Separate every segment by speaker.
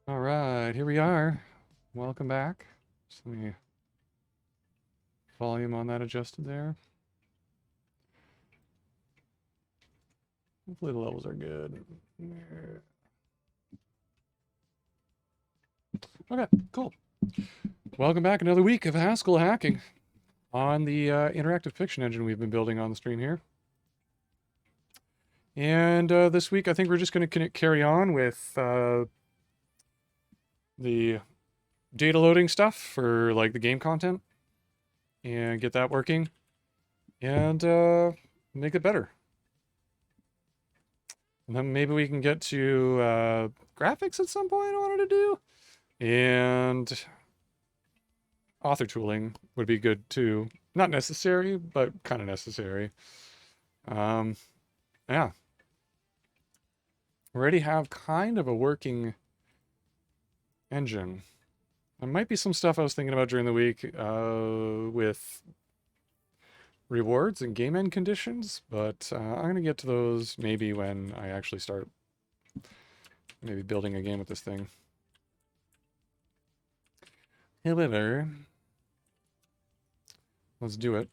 Speaker 1: All right, here we are. Welcome back. Just let me volume on that adjusted there. Hopefully the levels are good. Okay, cool. Welcome back. Another week of Haskell hacking on the interactive fiction engine we've been building on the stream here. And this week, I think we're just going to carry on with the data loading stuff for like the game content and get that working and make it better. And then maybe we can get to graphics at some point I wanted to do. And author tooling would be good too. Not necessary, but kind of necessary. Um, yeah. We already have kind of a working engine. There might be some stuff I was thinking about during the week with rewards and game end conditions, but I'm going to get to those maybe when I actually start maybe building a game with this thing. However, let's do it.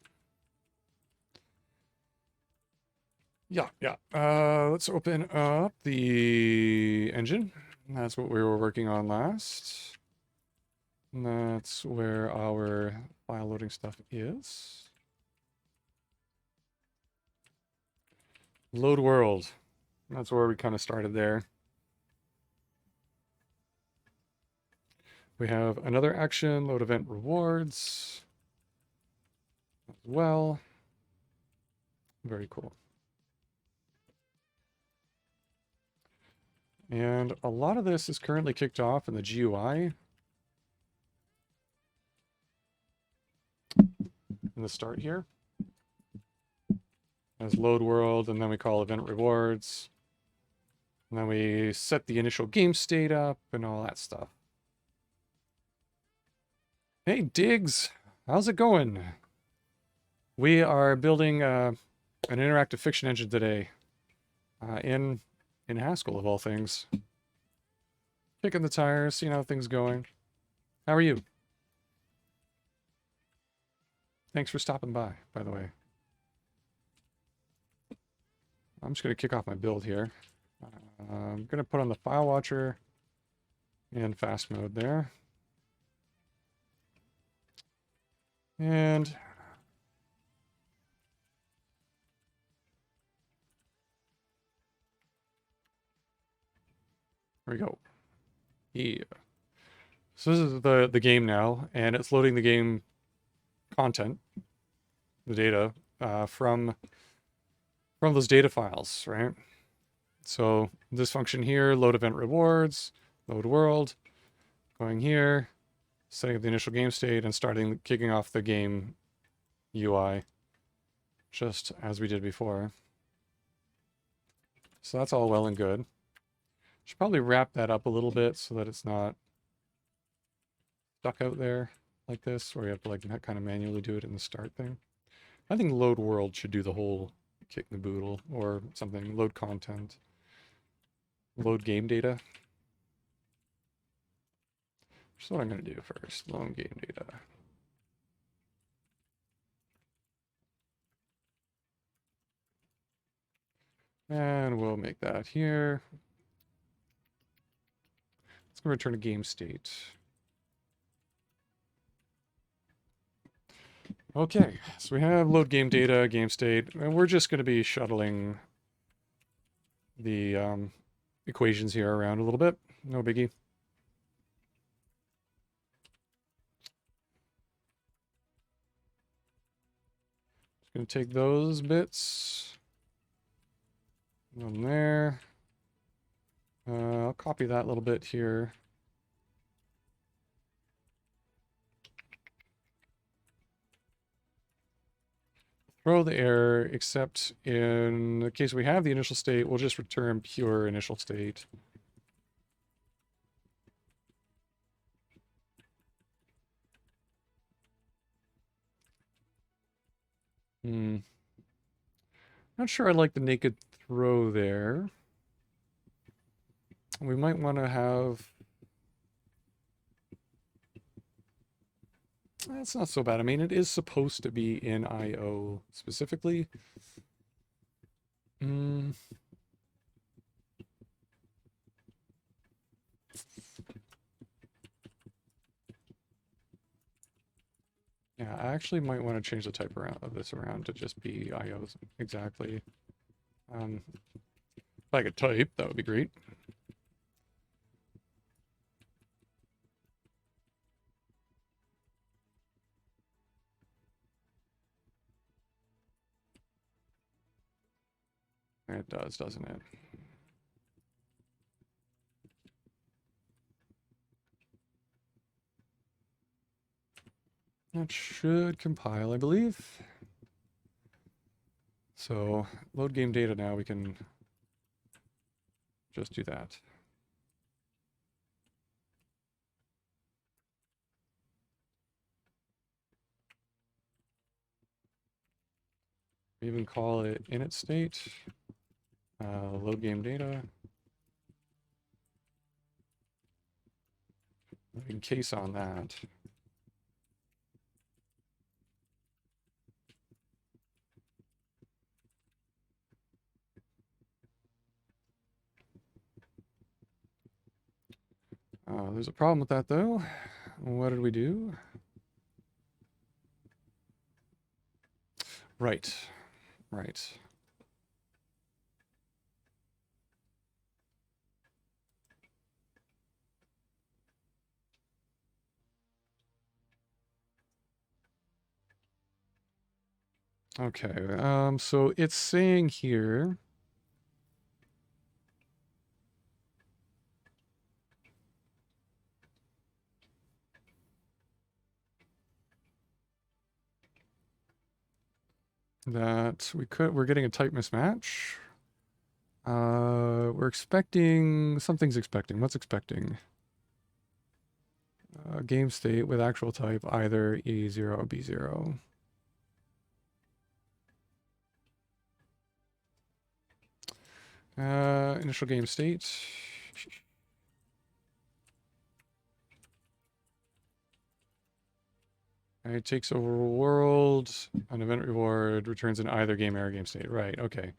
Speaker 1: Yeah. Let's open up the engine. That's what we were working on last. And that's where our file loading stuff is. Load world. That's where we kind of started there. We have another action, load event rewards as well. Very cool. And a lot of this is currently kicked off in the GUI. In the start here. As load world, and then we call event rewards. And then we set the initial game state up and all that stuff. Hey, Diggs, how's it going? We are building an interactive fiction engine today in Haskell, of all things. Kicking the tires, seeing how things going. How are you? Thanks for stopping by the way. I'm just going to kick off my build here. I'm going to put on the file watcher and fast mode there. And there we go. Yeah. So this is the game now, and it's loading the game content, the data, from those data files, right? So this function here, load event rewards, load world, going here, setting up the initial game state and kicking off the game UI, just as we did before. So that's all well and good. Should probably wrap that up a little bit so that it's not stuck out there like this, where you have to like kind of manually do it in the start thing. I think load world should do the whole kick the boodle or something. Load content. Load game data. Which is what I'm going to do first. Load game data. And we'll make that here. It's going to return a game state. Okay, so we have load game data, game state, and we're just going to be shuttling the equations here around a little bit. No biggie. Just going to take those bits. On there. I'll copy that little bit here. Throw the error, except in the case we have the initial state, we'll just return pure initial state. Not sure I like the naked throw there. We might want to have That's not so bad. I mean, it is supposed to be in IO specifically. Mm. Yeah, I actually might want to change the type around of this around to just be IO exactly. If I could type, that would be great. It does, doesn't it? That should compile, I believe. So, load game data now, we can just do that. We even call it init state, load game data. We can case on that. There's a problem with that though. What did we do? Right, right. Okay, so it's saying here that we're getting a type mismatch. We're expecting, something's expecting. What's expecting? Game state with actual type either E0 or B0. Initial game state. It takes over world, an event reward, returns in either game error game state. Right, okay.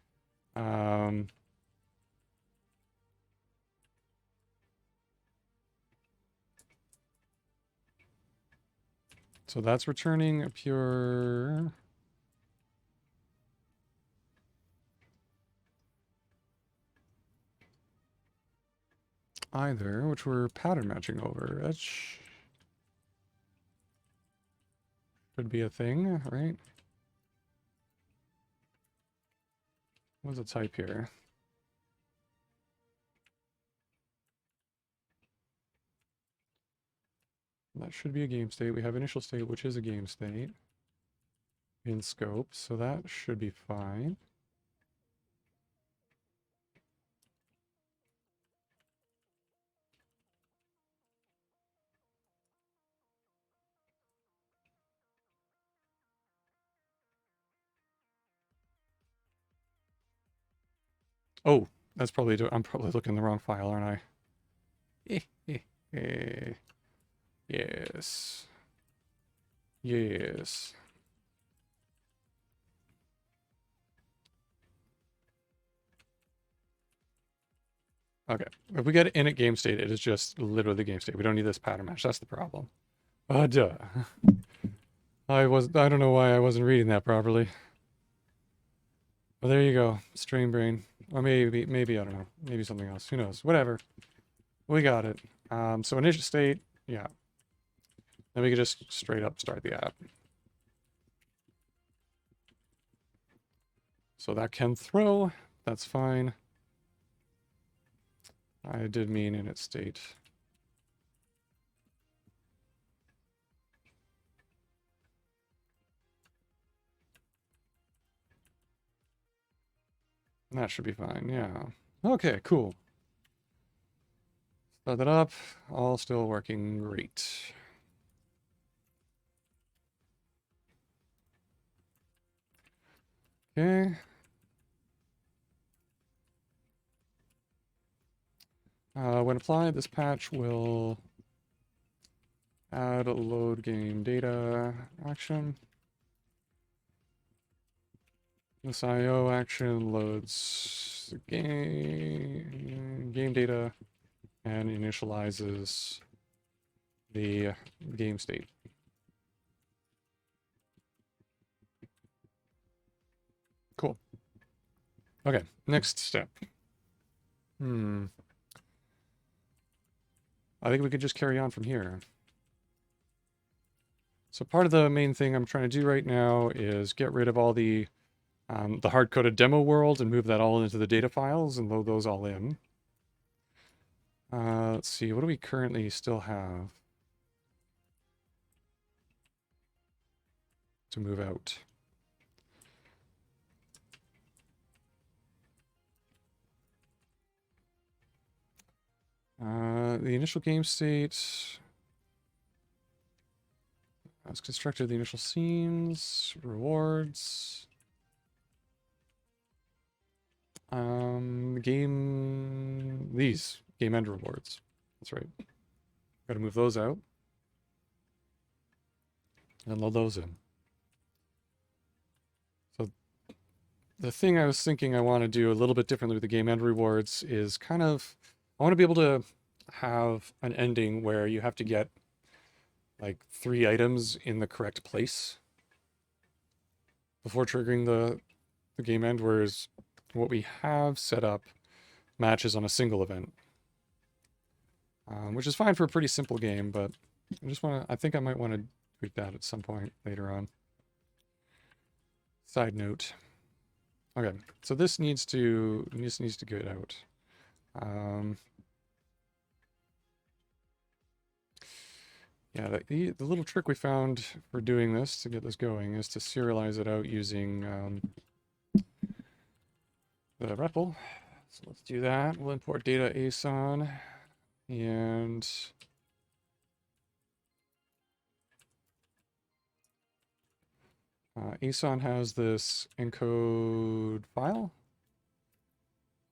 Speaker 1: So that's returning a pure... either, which we're pattern matching over. That should be a thing, right? What's the type here? That should be a game state. We have initial state, which is a game state in scope, so that should be fine. Oh, that's probably, I'm probably looking in the wrong file, aren't I? Yes. Yes. Okay. If we get init game state, it is just literally the game state. We don't need this pattern match. That's the problem. Duh. I don't know why I wasn't reading that properly. Well, there you go. Strain brain. Or maybe, I don't know. Maybe something else. Who knows? Whatever. We got it. So initial state, yeah. Then we can just straight up start the app. So that can throw. That's fine. I did mean init state. That should be fine, yeah. Okay, cool. Start that up. All still working great. Okay. When applied, this patch will Add load game data action. This IO action loads game data and initializes the game state. Cool. Okay, next step. I think we could just carry on from here. So part of the main thing I'm trying to do right now is get rid of all the hard-coded demo world and move that all into the data files and load those all in. Let's see, what do we currently still have to move out? The initial game state has constructed the initial scenes, rewards. These game end rewards. That's right. Got to move those out and load those in. So the thing I was thinking I want to do a little bit differently with the game end rewards is kind of, I want to be able to have an ending where you have to get like 3 items in the correct place before triggering the game end, whereas what we have set up matches on a single event, which is fine for a pretty simple game, but I think I might want to tweak that at some point later on. Side note. Okay, so this needs to get out. Yeah, the little trick we found for doing this, to get this going, is to serialize it out using the REPL. So let's do that. We'll import data ASON, and ASON has this encode file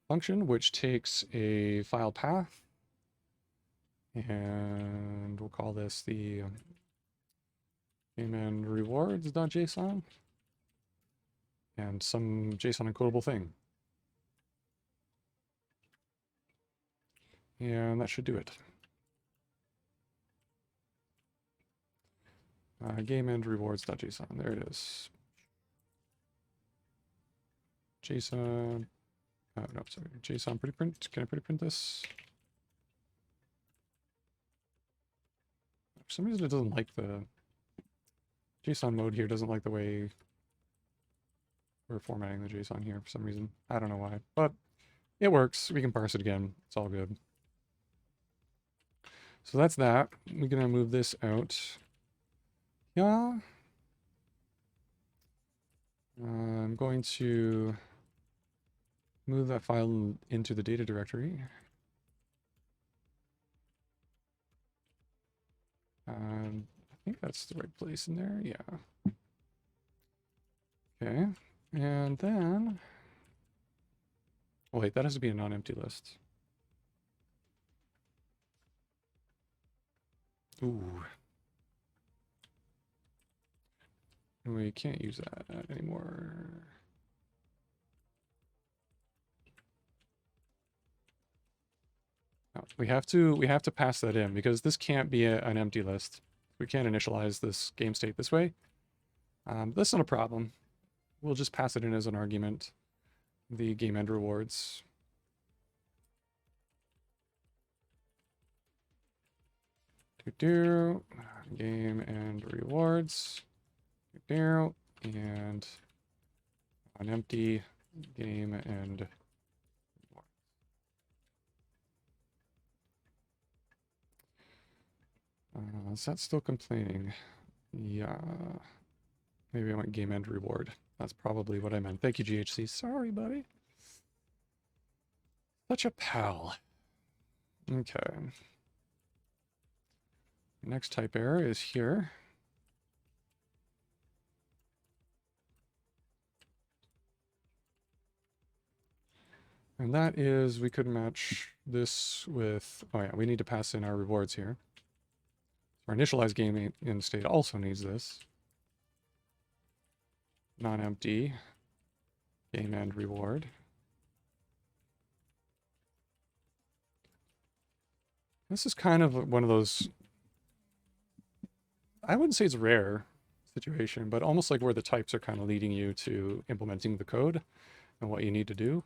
Speaker 1: function, which takes a file path, and we'll call this the game rewards.json, and some JSON encodable thing. And that should do it. Game end rewards.json. There it is. JSON. Oh, no, sorry. JSON pretty print. Can I pretty print this? For some reason, it doesn't like the JSON mode here. Doesn't like the way we're formatting the JSON here for some reason. I don't know why, but it works. We can parse it again. It's all good. So that's that. We're gonna move this out. Yeah. I'm going to move that file into the data directory. I think that's the right place in there. Yeah. Okay. And then, oh wait, that has to be a non-empty list. Ooh. We can't use that anymore. No, we have to pass that in because this can't be an empty list. We can't initialize this game state this way. That's not a problem. We'll just pass it in as an argument. The game end rewards. Game end rewards. And an empty game end. Is that still complaining? Yeah. Maybe I went game end reward. That's probably what I meant. Thank you, GHC. Sorry, buddy. Such a pal. Okay. Next type error is here. And that is, we could match this with, oh yeah, we need to pass in our rewards here. Our initialize game in state also needs this. Non-empty game end reward. This is kind of one of those, I wouldn't say it's rare situation, but almost like where the types are kind of leading you to implementing the code and what you need to do.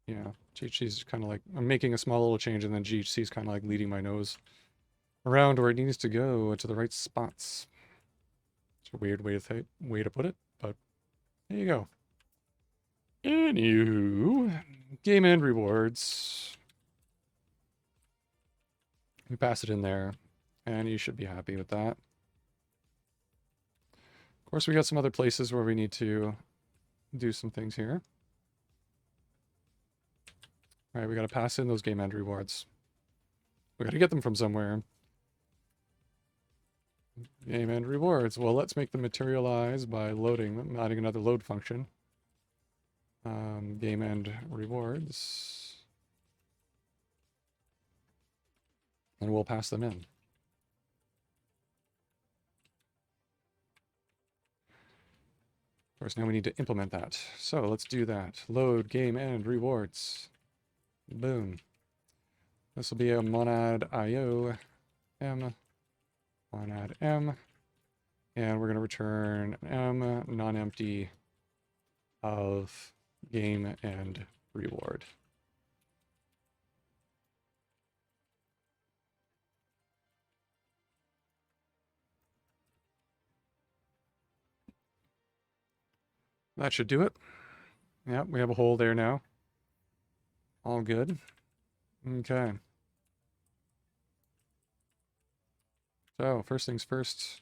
Speaker 1: Yeah, GHC is kind of like, I'm making a small little change and then GHC is kind of like leading my nose around where it needs to go to the right spots. It's a weird way to put it, but there you go. Anywho, game end rewards. We pass it in there, and you should be happy with that. Of course, we got some other places where we need to do some things here. All right, we got to pass in those game end rewards. We got to get them from somewhere. Game end rewards. Well, let's make them materialize by loading them, adding another load function. Game end rewards. And we'll pass them in. Of course, now we need to implement that. So let's do that. Load game end rewards. Boom. This will be a monad IO M, monad M, and we're going to return M non-empty of game end reward. That should do it. Yep, we have a hole there now. All good. Okay. So, first things first.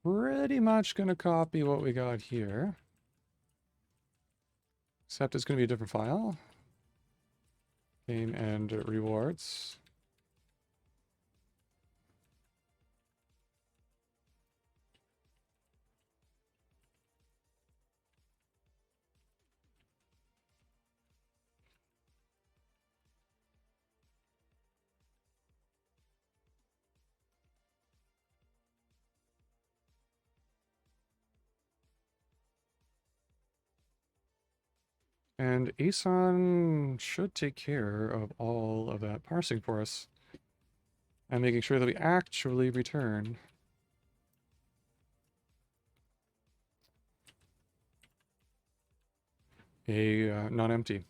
Speaker 1: Pretty much going to copy what we got here. Except it's going to be a different file. Game end rewards. And ASON should take care of all of that parsing for us. And making sure that we actually return a non-empty.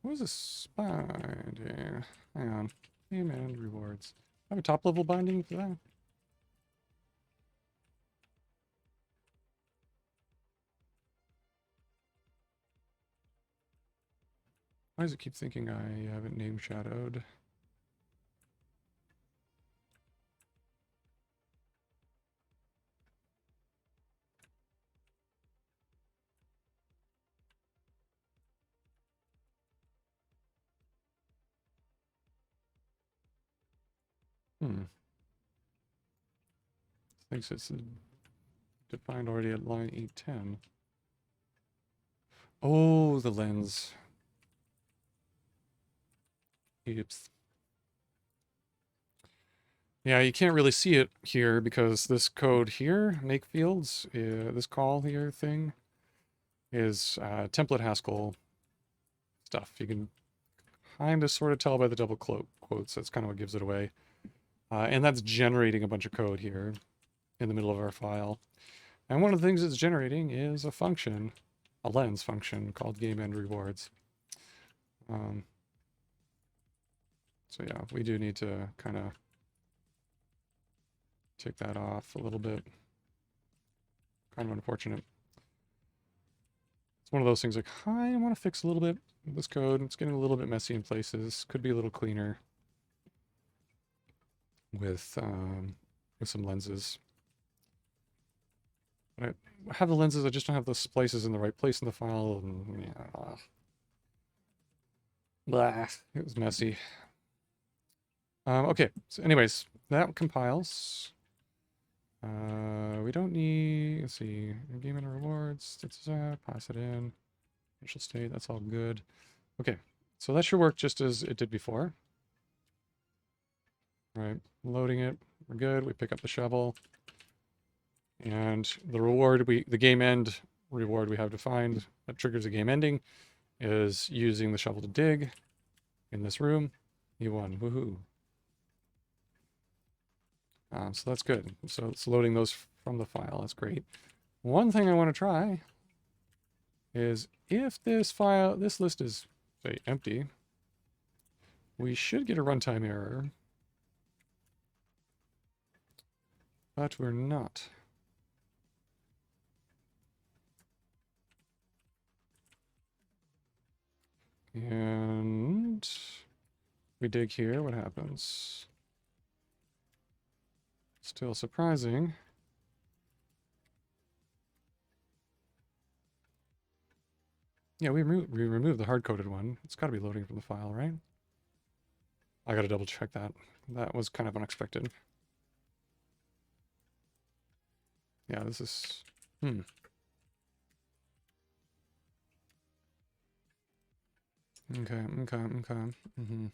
Speaker 1: What is this binding? Hang on. Game and rewards. I have a top level binding for that. Why does it keep thinking I haven't name shadowed? Thinks it's defined already at line 810. Oh, the lens. Oops. Yeah, you can't really see it here because this code here, make fields, this call here thing, is template Haskell stuff. You can kind of sort of tell by the double quotes. That's kind of what gives it away. And that's generating a bunch of code here in the middle of our file. And one of the things it's generating is a function, a lens function called gameEndRewards. So yeah, we do need to kind of take that off a little bit. Kind of unfortunate. It's one of those things like, I want to fix a little bit of this code. It's getting a little bit messy in places. Could be a little cleaner with some lenses. But I have the lenses, I just don't have the splices in the right place in the file. And, yeah, blah, it was messy. Okay, so anyways, that compiles. We don't need, let's see, game and rewards, pass it in, initial state, that's all good. Okay, so that should work just as it did before. Right, loading it, we're good, we pick up the shovel. And the reward, the game end reward we have defined that triggers a game ending is using the shovel to dig in this room. You won, woohoo. So that's good. So it's loading those from the file. That's great. One thing I want to try is if this list is, say, empty, we should get a runtime error, but we're not. And we dig here, what happens? Still surprising. Yeah, we removed the hard-coded one. It's got to be loading from the file, right? I got to double check that. That was kind of unexpected. Yeah, this is... Okay. Mm-hmm.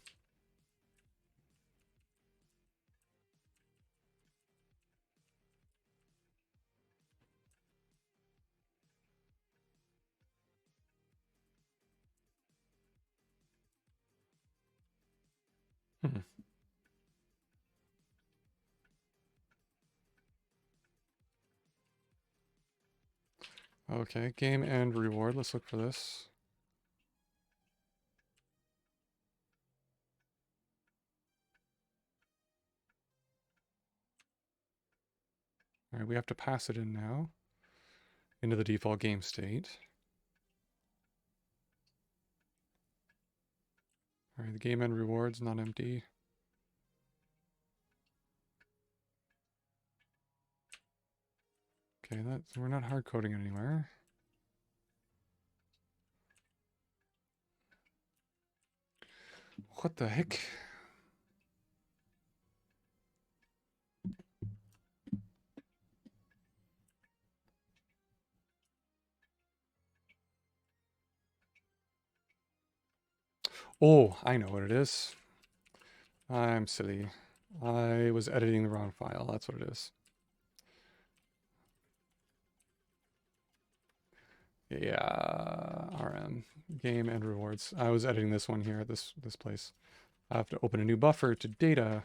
Speaker 1: Okay, game end reward. Let's look for this. All right, we have to pass it in now into the default game state. All right, the game end reward's not empty. Okay, we're not hard coding anywhere. What the heck? Oh, I know what it is. I'm silly. I was editing the wrong file. That's what it is. Yeah, RM, game end rewards. I was editing this one here at this place. I have to open a new buffer to data,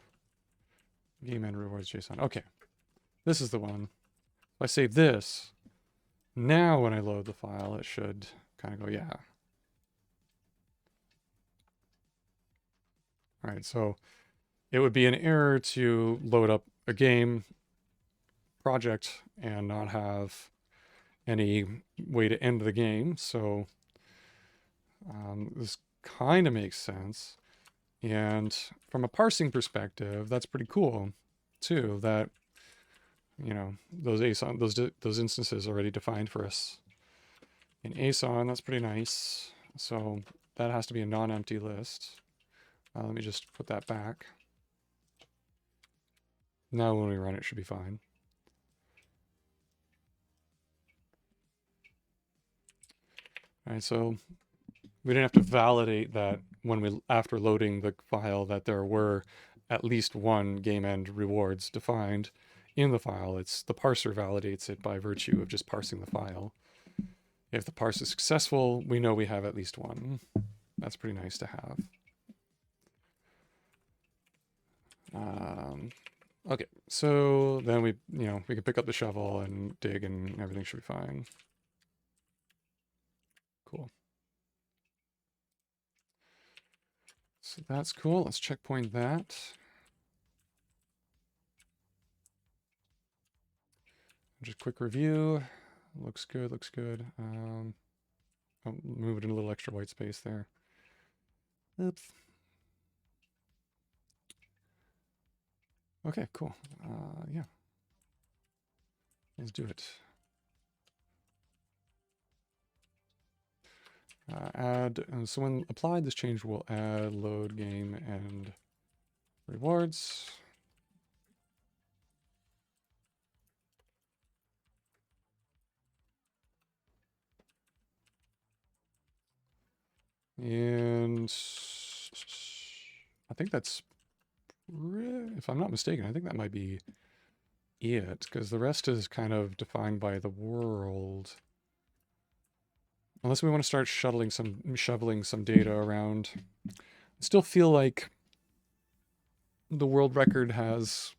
Speaker 1: game end rewards JSON. Okay, this is the one. If I save this, now when I load the file, it should kind of go, yeah. All right, so it would be an error to load up a game project and not have any way to end the game. So this kind of makes sense. And from a parsing perspective, that's pretty cool too, that, you know, those ASON, those instances already defined for us in ASON. That's pretty nice. So that has to be a non-empty list. Let me just put that back. Now when we run it, should be fine. All right, so we didn't have to validate that after loading the file that there were at least one game end rewards defined in the file. It's the parser validates it by virtue of just parsing the file. If the parse is successful, we know we have at least one. That's pretty nice to have. Okay, so then we can pick up the shovel and dig and everything should be fine. Cool. So that's cool. Let's checkpoint that. Just quick review. Looks good, looks good. I'll move it in a little extra white space there. Oops. Okay, cool. Yeah. Let's do it. So when applied, this change will add load game and rewards. And I think that's, if I'm not mistaken, I think that might be it, because the rest is kind of defined by the world. Unless we want to start shoveling some data around. I still feel like the world record has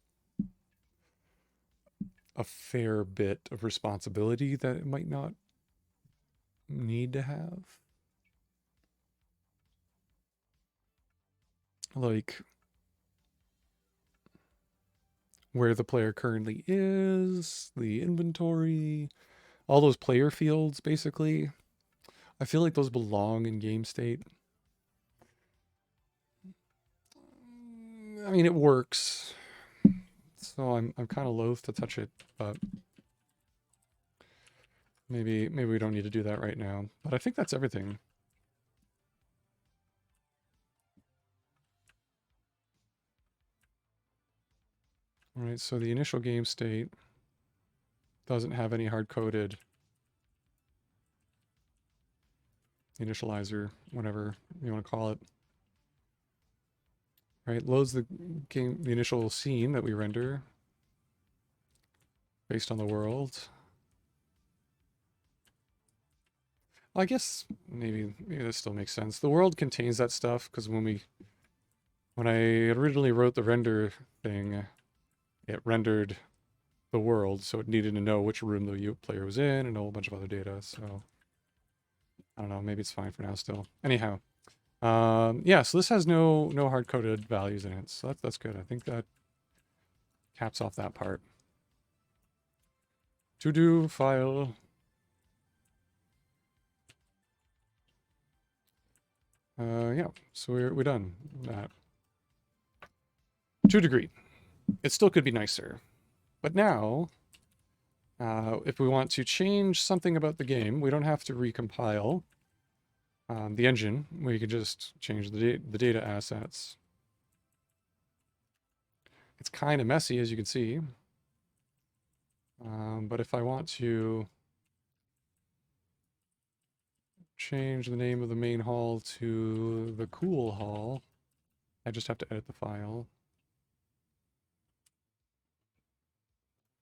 Speaker 1: a fair bit of responsibility that it might not need to have. Like where the player currently is, the inventory, all those player fields, basically. I feel like those belong in game state. I mean, it works, so I'm kind of loath to touch it, but maybe we don't need to do that right now. But I think that's everything. All right, so the initial game state doesn't have any hard-coded initializer, whatever you want to call it. Right, loads the initial scene that we render based on the world. Well, I guess maybe this still makes sense. The world contains that stuff because when I originally wrote the render thing, it rendered the world, so it needed to know which room the player was in and a whole bunch of other data. So I don't know, maybe it's fine for now still. Anyhow, yeah, so this has no hard-coded values in it, so that's good. I think that caps off that part. To do file. Yeah, so we're done with that. To a degree. It still could be nicer. But now, if we want to change something about the game, we don't have to recompile the engine. We could just change the data assets. It's kind of messy, as you can see. But if I want to change the name of the main hall to the cool hall, I just have to edit the file.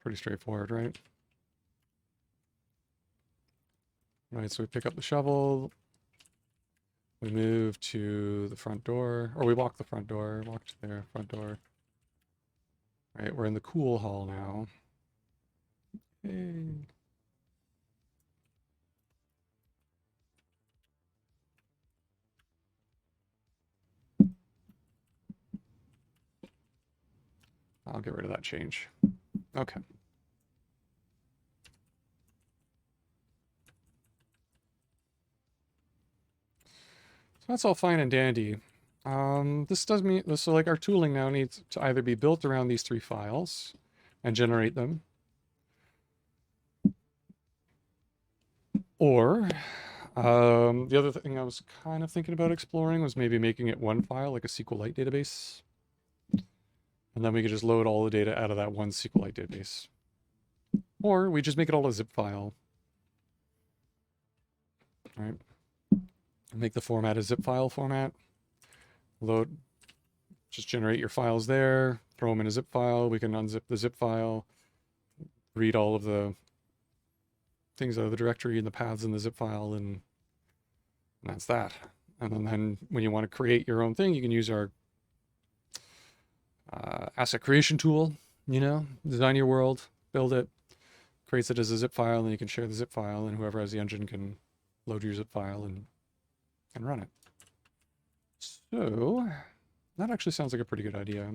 Speaker 1: Pretty straightforward, right? Right, so we pick up the shovel, we move to the front door, or we walk the front door, walk to their front door. Right, we're in the cool hall now. Hey. I'll get rid of that change. Okay. So that's all fine and dandy. This does mean, so like our tooling now needs to either be built around these three files and generate them, or the other thing I was kind of thinking about exploring was maybe making it one file, like a SQLite database. And then we could just load all the data out of that one SQLite database. Or we just make it all a zip file. All right. Make the format a zip file format. Load, just generate your files there, throw them in a zip file. We can unzip the zip file, read all of the things out of the directory and the paths in the zip file, and that's that. And then when you want to create your own thing, you can use our asset creation tool, design your world, build it, creates it as a zip file, and you can share the zip file, and whoever has the engine can load your zip file and run it. So that actually sounds like a pretty good idea.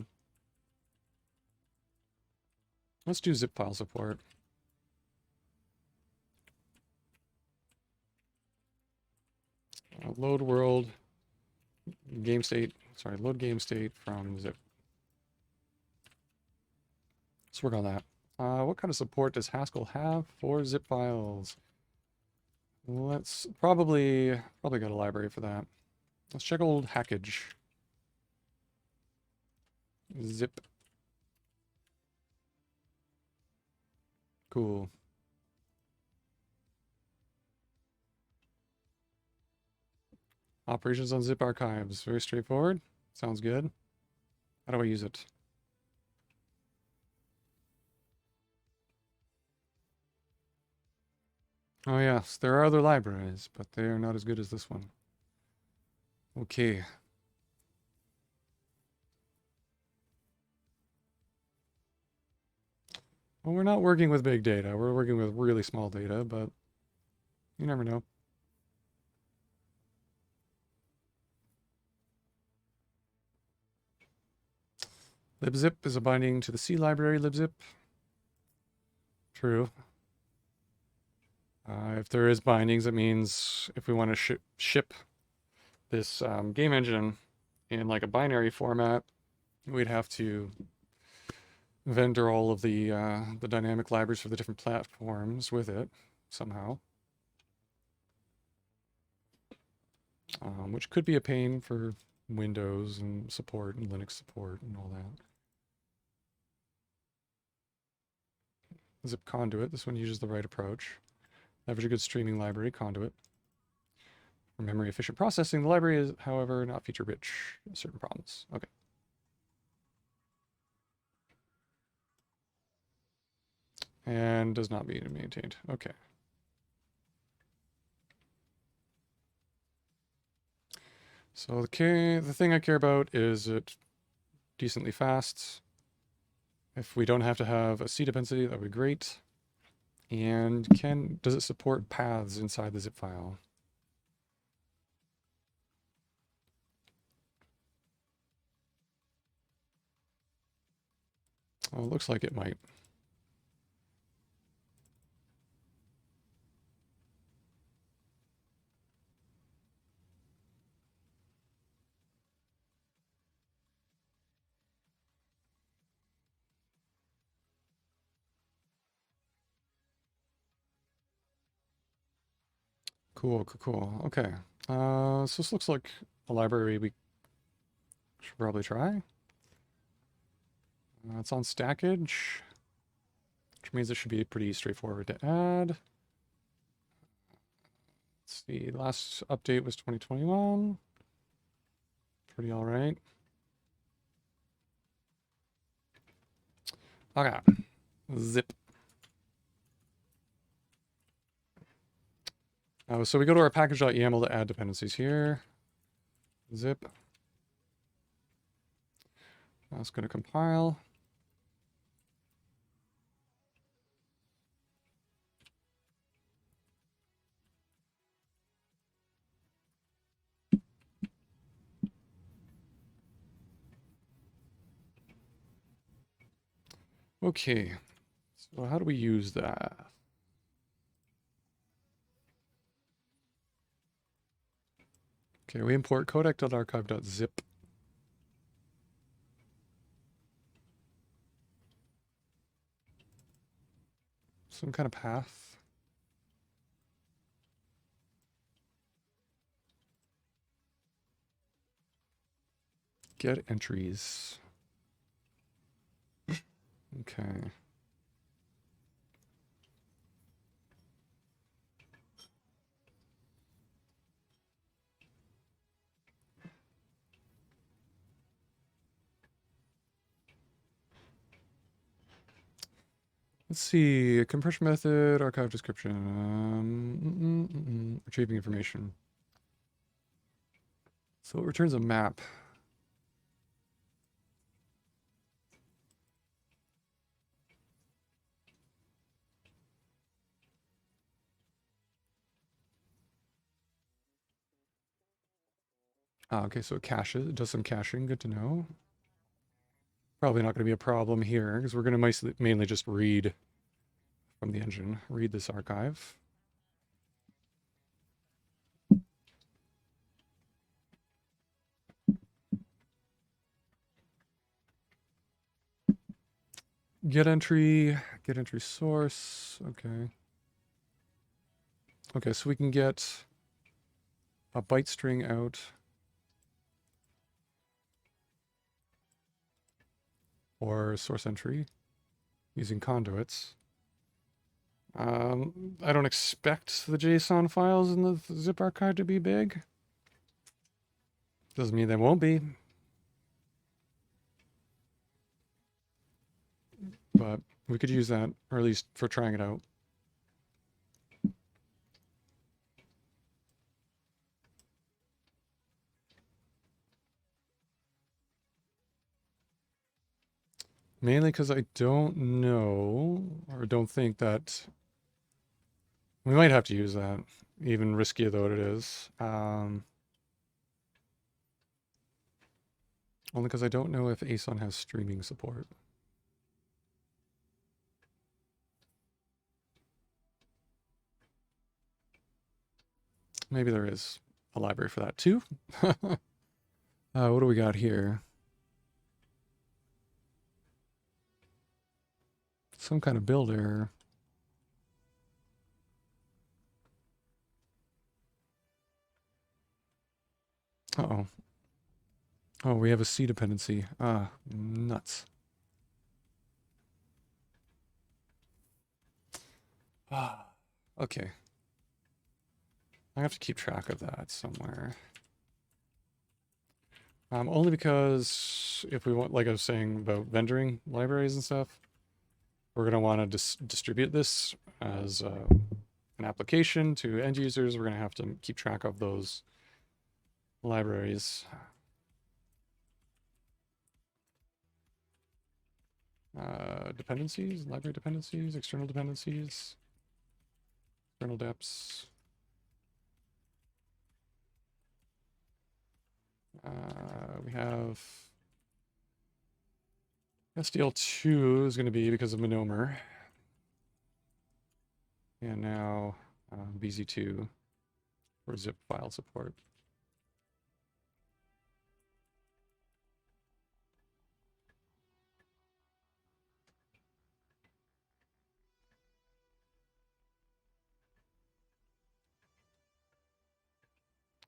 Speaker 1: Let's do zip file support. Load world game state, load game state from zip. Let's work on that. What kind of support does Haskell have for zip files? Let's probably got a library for that. Let's check old hackage. Zip. Cool. Operations on zip archives. Very straightforward. Sounds good. How do I use it? Oh yes, there are other libraries, but they are not as good as this one. Okay. Well, we're not working with big data. We're working with really small data, but you never know. Libzip is a binding to the C library libzip. True. If there is bindings, it means if we want to ship this game engine in like a binary format, we'd have to vendor all of the dynamic libraries for the different platforms with it somehow, which could be a pain for Windows and support and Linux support and all that. Zip conduit. This one uses the right approach. Leverage a good streaming library, conduit. For memory efficient processing, the library is, however, not feature rich. Certain problems. Okay. And does not need to be maintained. Okay. So the thing I care about is it decently fast. If we don't have to have a C dependency, that would be great. And does it support paths inside the zip file? Oh, it looks like it might. Cool, cool, cool. Okay. So this looks like a library we should probably try. It's on stackage, which means it should be pretty straightforward to add. Let's see, last update was 2021. Pretty all right. Okay, zip. So we go to our package.yaml to add dependencies here. Zip. That's going to compile. Okay, so how do we use that? Okay, we import codec.archive.zip. Some kind of path. Get entries. Okay. Let's see, compression method, archive description, retrieving information. So it returns a map. Okay, so it caches, it does some caching, good to know. Probably not going to be a problem here, because we're going to mainly just read from the engine, read this archive. Get entry source, okay. Okay, so we can get a byte string out. Or source entry using conduits. I don't expect the JSON files in the zip archive to be big. Doesn't mean they won't be, but we could use that, or at least for trying it out. Mainly because I don't know, or don't think that we might have to use that, even riskier though it is. Only because I don't know if ASON has streaming support. Maybe there is a library for that too. What do we got here? Some kind of builder. Uh-oh. Oh, we have a C dependency. Ah, nuts. Ah, okay. I have to keep track of that somewhere. Only because if we want, like I was saying about vendoring libraries and stuff, we're going to want to distribute this as an application to end users. We're going to have to keep track of those libraries. Dependencies, library dependencies, external dependencies, external deps. We have SDL2 is going to be because of Monomer. And now BZ2 for zip file support.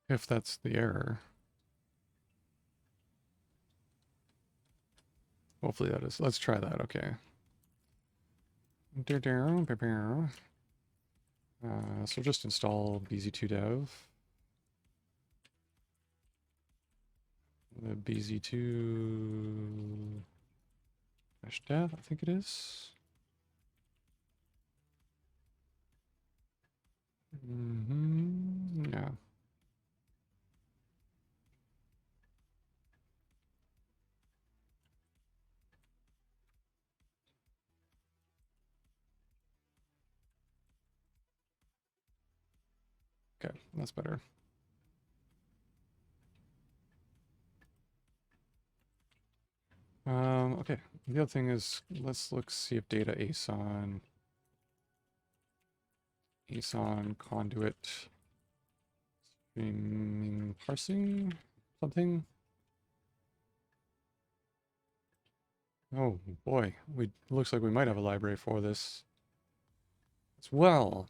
Speaker 1: If that's the error. Hopefully that is. Let's try that. Okay. So just install BZ2dev. The BZ2 dev, I think it is. Yeah. Okay, that's better. Okay. The other thing is, let's see if data ASON conduit streaming parsing something. Oh boy, looks like we might have a library for this as well.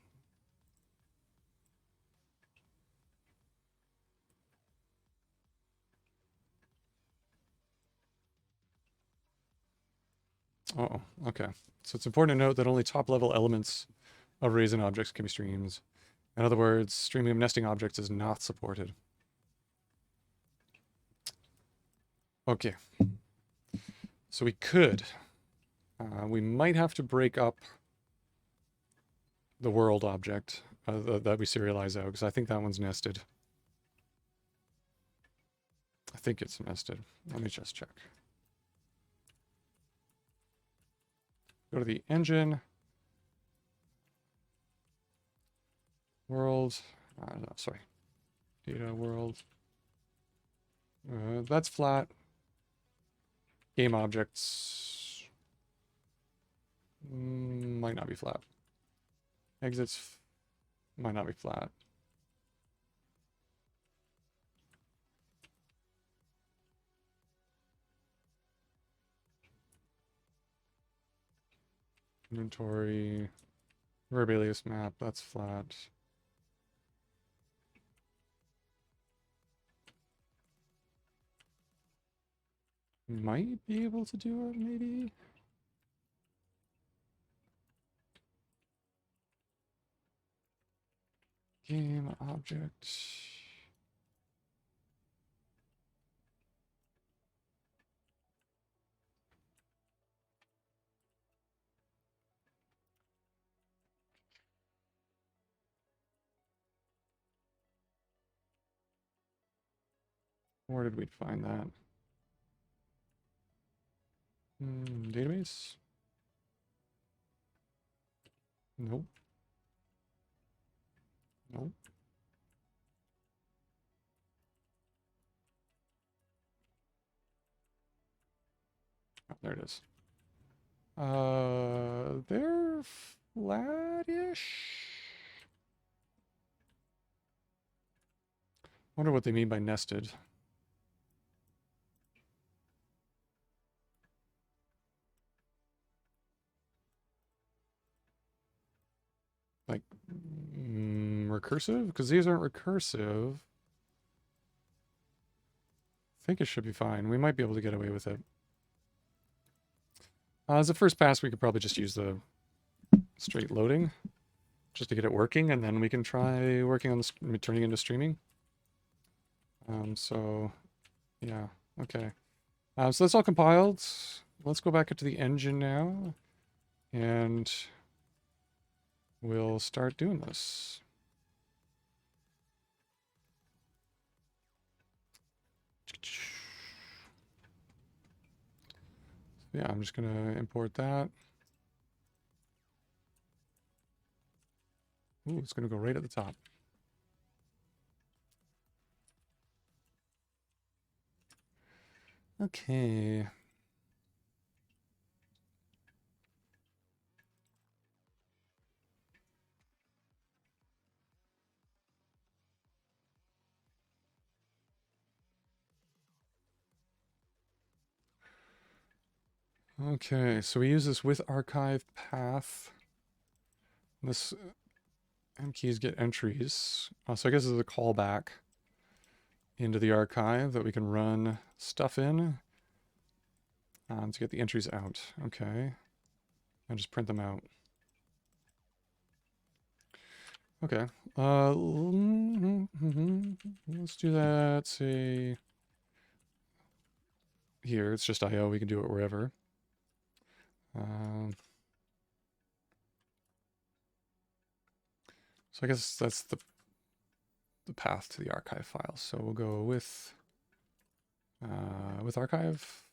Speaker 1: Oh, okay. So it's important to note that only top-level elements of arrays and objects can be streamed. In other words, streaming of nesting objects is not supported. Okay. So we could. We might have to break up the world object that we serialize out, because I think that one's nested. I think it's nested. Let me just check. Go to the engine. World. No, sorry. Data world. That's flat. Game objects. Might not be flat. Exits might not be flat. Inventory. Verbalius map, that's flat. Might be able to do it, maybe? Game object. Where did we find that? Database? Nope. Nope. Oh, there it is. They're flattish. Wonder what they mean by nested. Like, recursive? Because these aren't recursive. I think it should be fine. We might be able to get away with it. As a first pass, we could probably just use the straight loading just to get it working, and then we can try working on the turning into streaming. So, yeah, okay. So that's all compiled. Let's go back into the engine now, and we'll start doing this. Yeah, I'm just gonna import that. Ooh, it's gonna go right at the top. Okay. Okay, so we use this with archive path. This mkeys get entries. So I guess this is a callback into the archive that we can run stuff in to get the entries out. Okay. And just print them out. Okay. Let's do that, say, here. It's just IO. We can do it wherever. So I guess that's the path to the archive file. So we'll go with archive,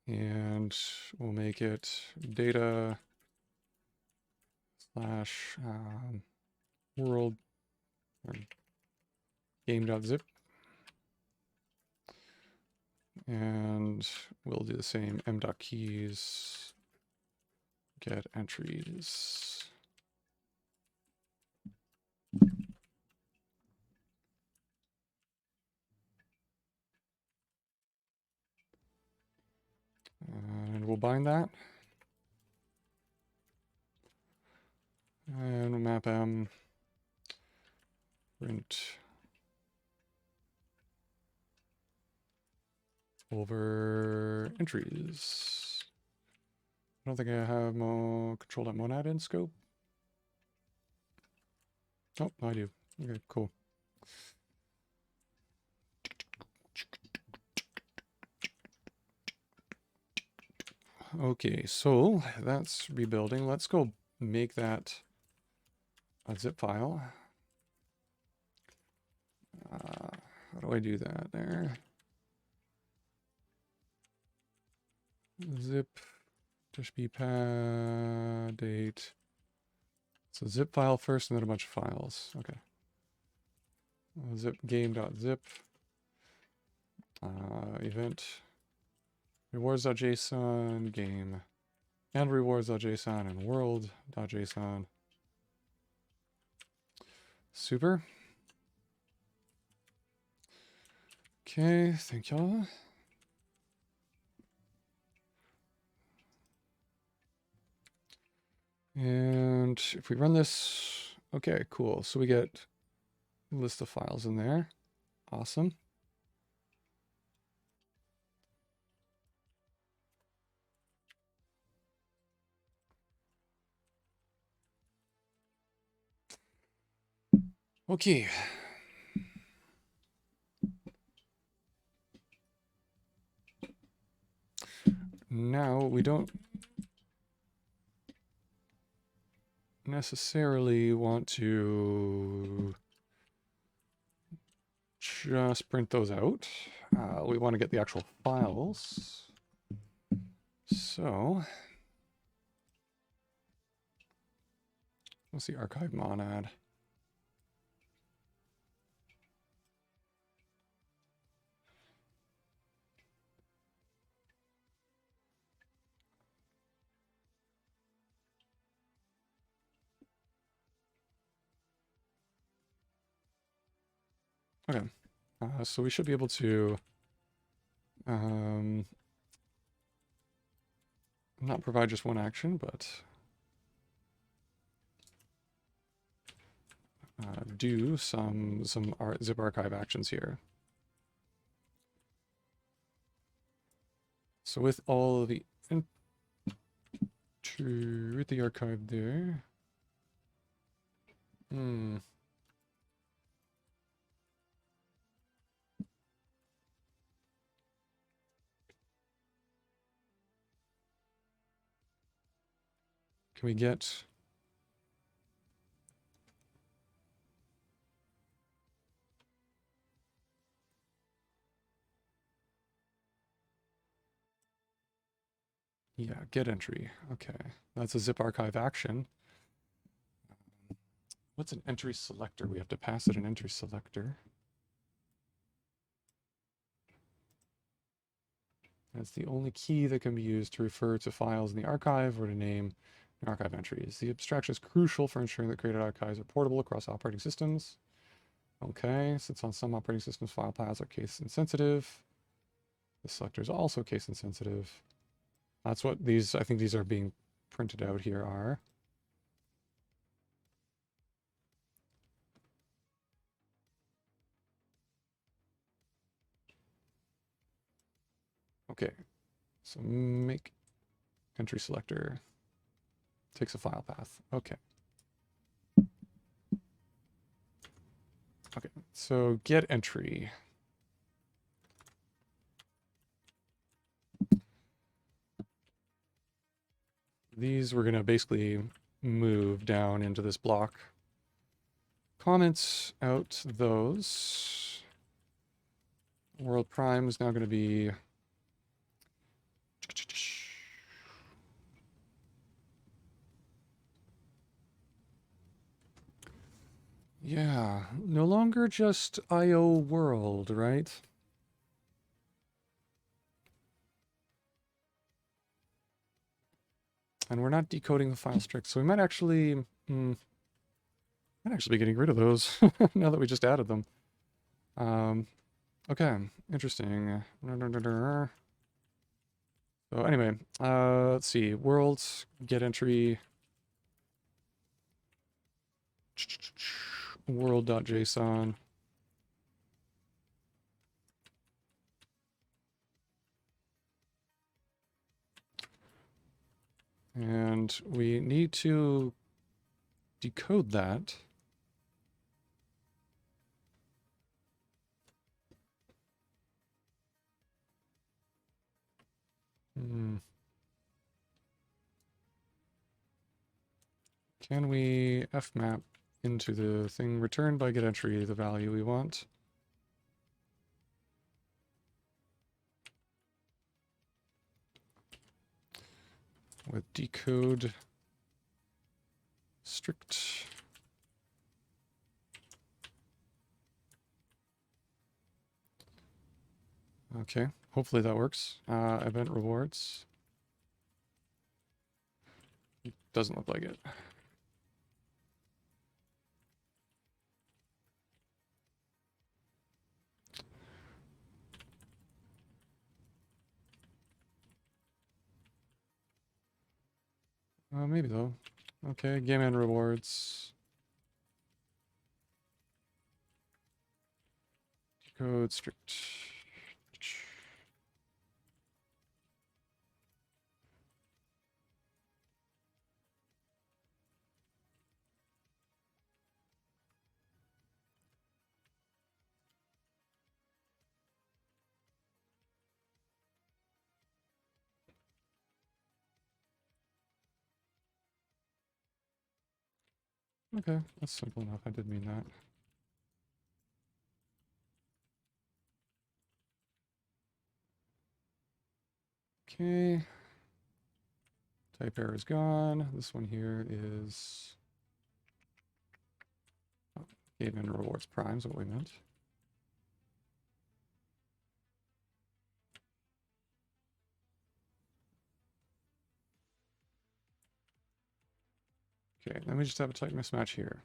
Speaker 1: and we'll make it data slash world or game.zip, and we'll do the same m.keys get entries. And we'll bind that. And we'll map m print over entries. I don't think I have control.monad in scope. Oh, no, I do. Okay, cool. Okay, so that's rebuilding. Let's go make that a zip file. How do I do that there? Zip -bpad date. So zip file first and then a bunch of files. Okay. Zip game.zip. Event rewards.json game and rewards.json and world.json. Super. Okay, thank y'all. And if we run this, okay, cool. So we get a list of files in there. Awesome. Okay. Now we don't necessarily want to just print those out. We want to get the actual files. So, what's the archive monad? Okay, so we should be able to not provide just one action, but do some zip archive actions here. So with all of the with the archive there. Can we get... Yeah, get entry. Okay, that's a zip archive action. What's an entry selector? We have to pass it an entry selector. That's the only key that can be used to refer to files in the archive or to name archive entries. The abstraction is crucial for ensuring that created archives are portable across operating systems. Okay, since on some operating systems file paths are case insensitive. The selector is also case insensitive. That's what these, I think these are being printed out here are. Okay, so make entry selector takes a file path. Okay. Okay, so get entry. These we're going to basically move down into this block. Comments out those. World prime is now going to be... Yeah, no longer just IO world, right? And we're not decoding the file strict, so we might actually be getting rid of those now that we just added them. Okay, interesting. So anyway, let's see. Worlds, get entry, world.json. And we need to decode that. Can we fmap into the thing returned by get entry the value we want? With decode strict. Okay, hopefully that works. Event rewards. Doesn't look like it. Maybe though. Okay, game end rewards. Decode strict. Okay, that's simple enough. I did mean that. Okay. Type error is gone. This one here is gave in rewards prime is what we meant. Okay, then we just have a type mismatch here.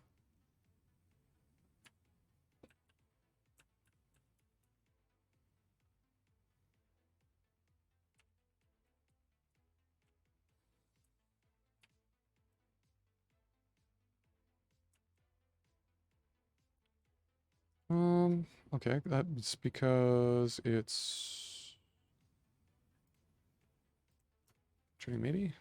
Speaker 1: Okay, that's because it's turning maybe.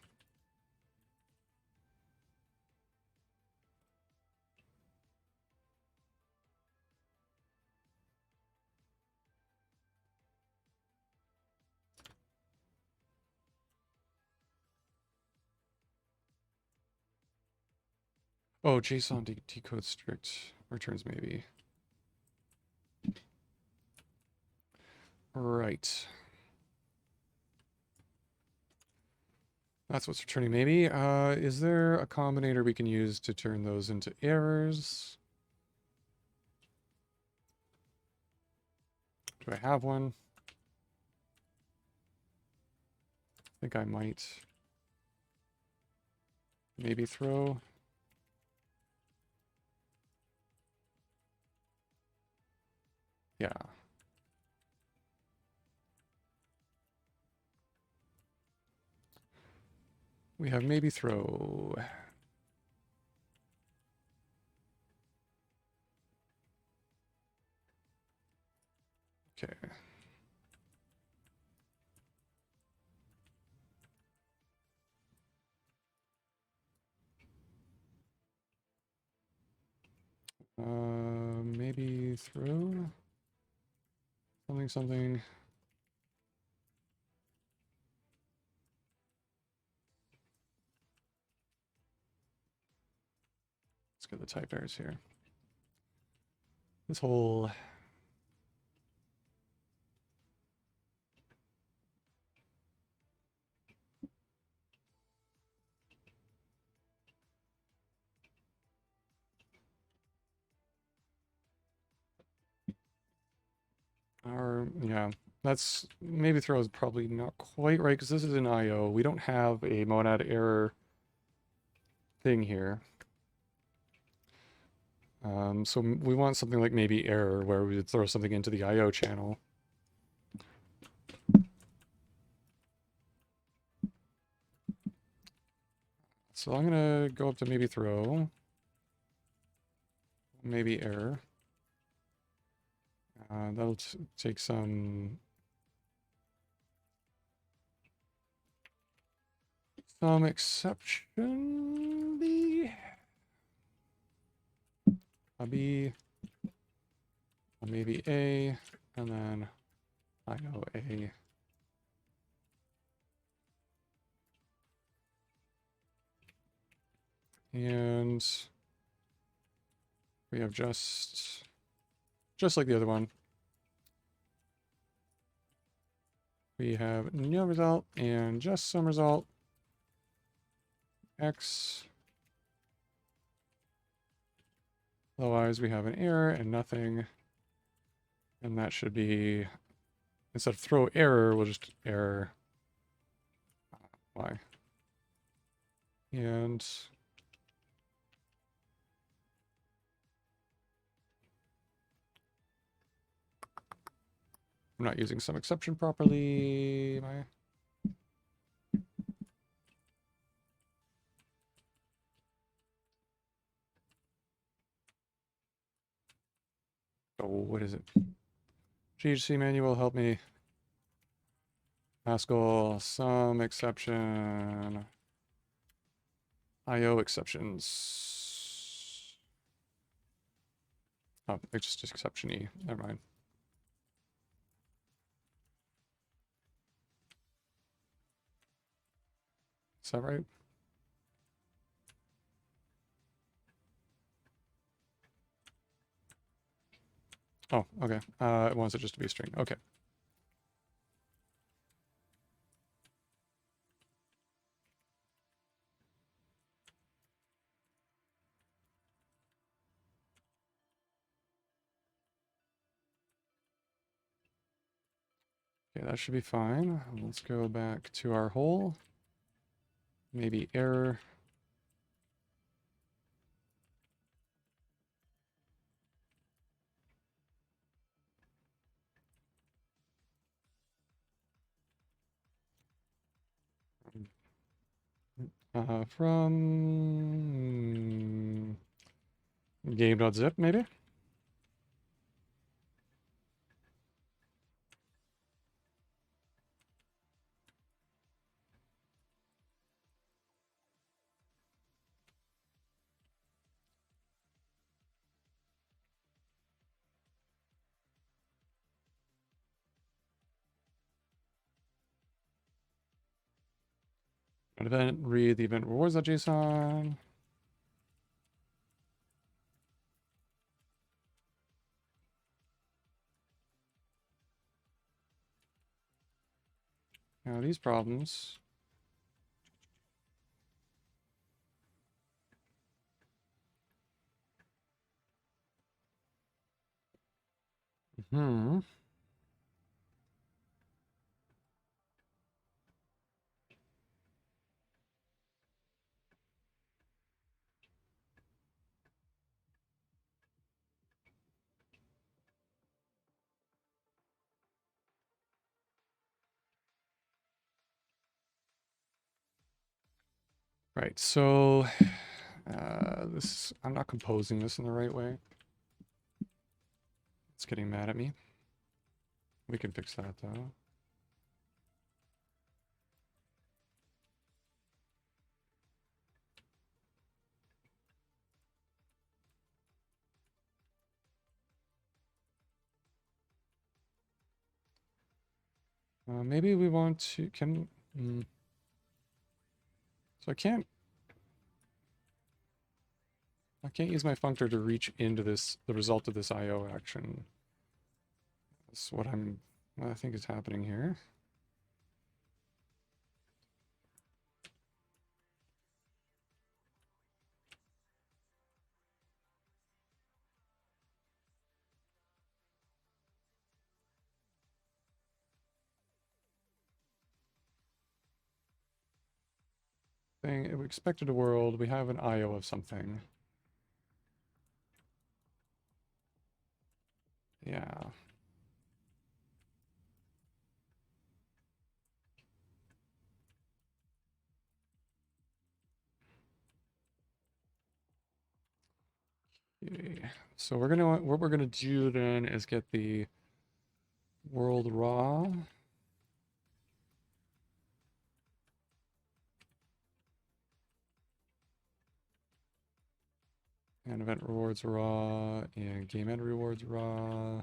Speaker 1: Oh, JSON decode strict returns maybe. Right. That's what's returning maybe. Is there a combinator we can use to turn those into errors? Do I have one? I think I might. Maybe throw. Yeah. We have maybe throw. Okay. Maybe throw something. Let's get the type errors here. This whole yeah, that's maybe throw is probably not quite right because this is an IO. We don't have a monad error thing here. So we want something like maybe error where we would throw something into the IO channel. So I'm gonna go up to maybe throw, maybe error. That'll take some exception. A B, maybe A, and then IO A. And we have just like the other one. We have no result and just some result. X. Otherwise, we have an error and nothing. And that should be, instead of throw error, we'll just error Y. And I'm not using some exception properly. Oh, what is it? GHC manual, help me. Haskell, some exception. IO exceptions. Oh, it's just exception-y. Never mind. Is that right? Oh, okay. It wants it just to be a string. Okay. Okay, that should be fine. Let's go back to our hole. Maybe error. From game.zip, maybe? An event, read the event rewards.json. Now these problems. Hmm. Right, so this I'm not composing this in the right way. It's getting mad at me. We can fix that though. Maybe we want to so I can't use my functor to reach into the result of this IO action. That's what I think is happening here. We expected a world, we have an IO of something. Yeah. Okay. So what we're gonna do then is get the world raw. And event rewards raw and game end rewards raw.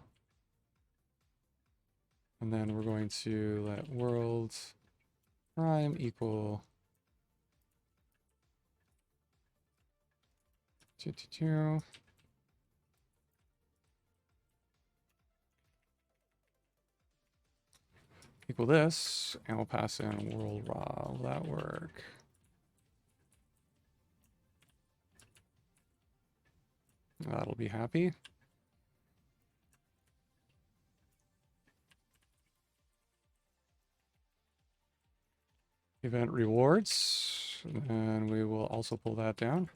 Speaker 1: And then we're going to let world prime equal 222. Equal this, and we'll pass in world raw. Will that work? That'll be happy. Event rewards, and we will also pull that down.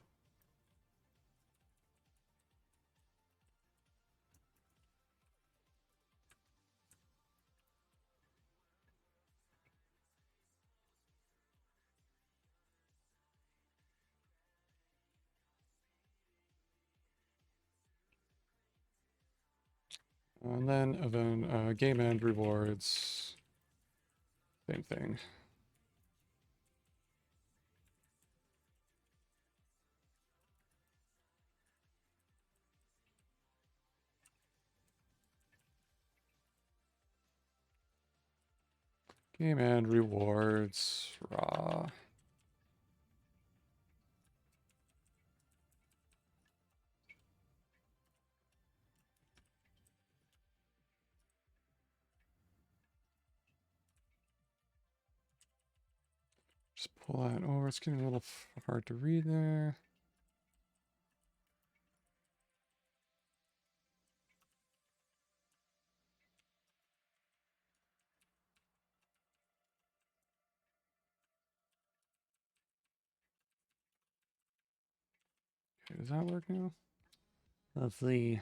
Speaker 1: And then event game end rewards, same thing. Game end rewards raw. Just pull that over. It's getting a little hard to read there. Okay, does that work now? Let's see.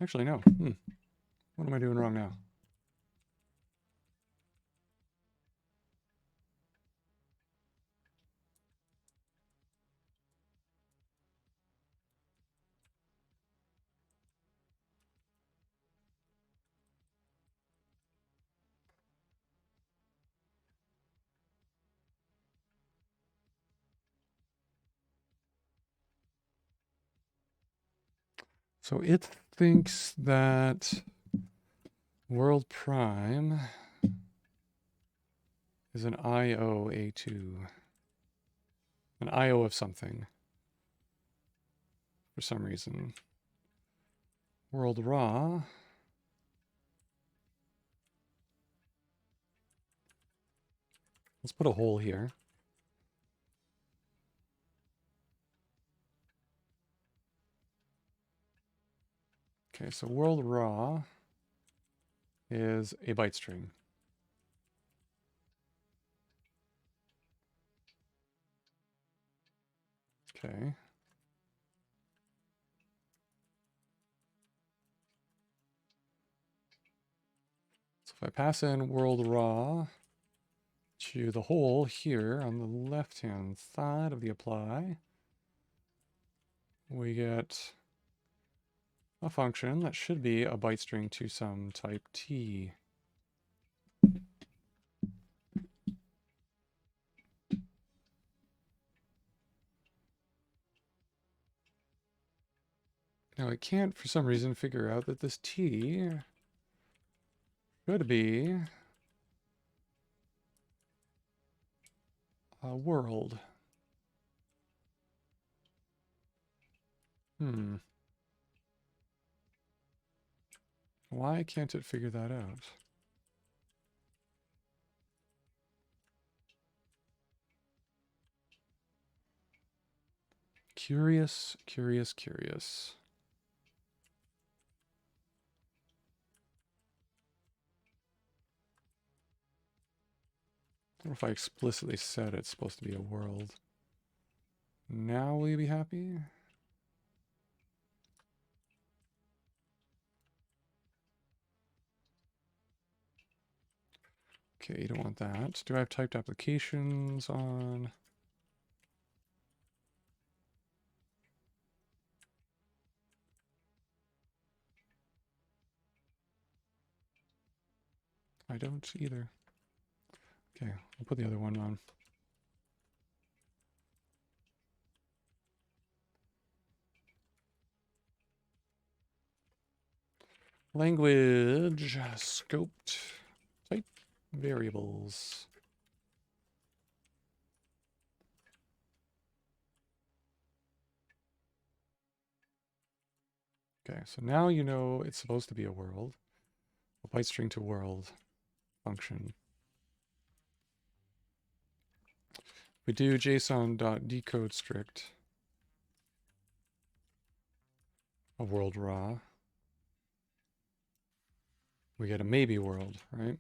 Speaker 1: Actually, no. What am I doing wrong now? So it thinks that world prime is an IO A2. An IO of something. For some reason. World raw. Let's put a hole here. Okay, so world raw is a byte string. Okay. So if I pass in world raw to the hole here on the left-hand side of the apply, we get a function that should be a byte string to some type T. Now I can't, for some reason, figure out that this T could be a world. Why can't it figure that out? Curious, curious, curious. I don't know if I explicitly said it's supposed to be a world. Now will you be happy? Okay, you don't want that. Do I have typed applications on? I don't either. Okay, I'll put the other one on. Language, scoped, type variables. Okay, so now you know it's supposed to be a world. A byte string to world function. We do json.decode strict a world raw. We get a maybe world, right?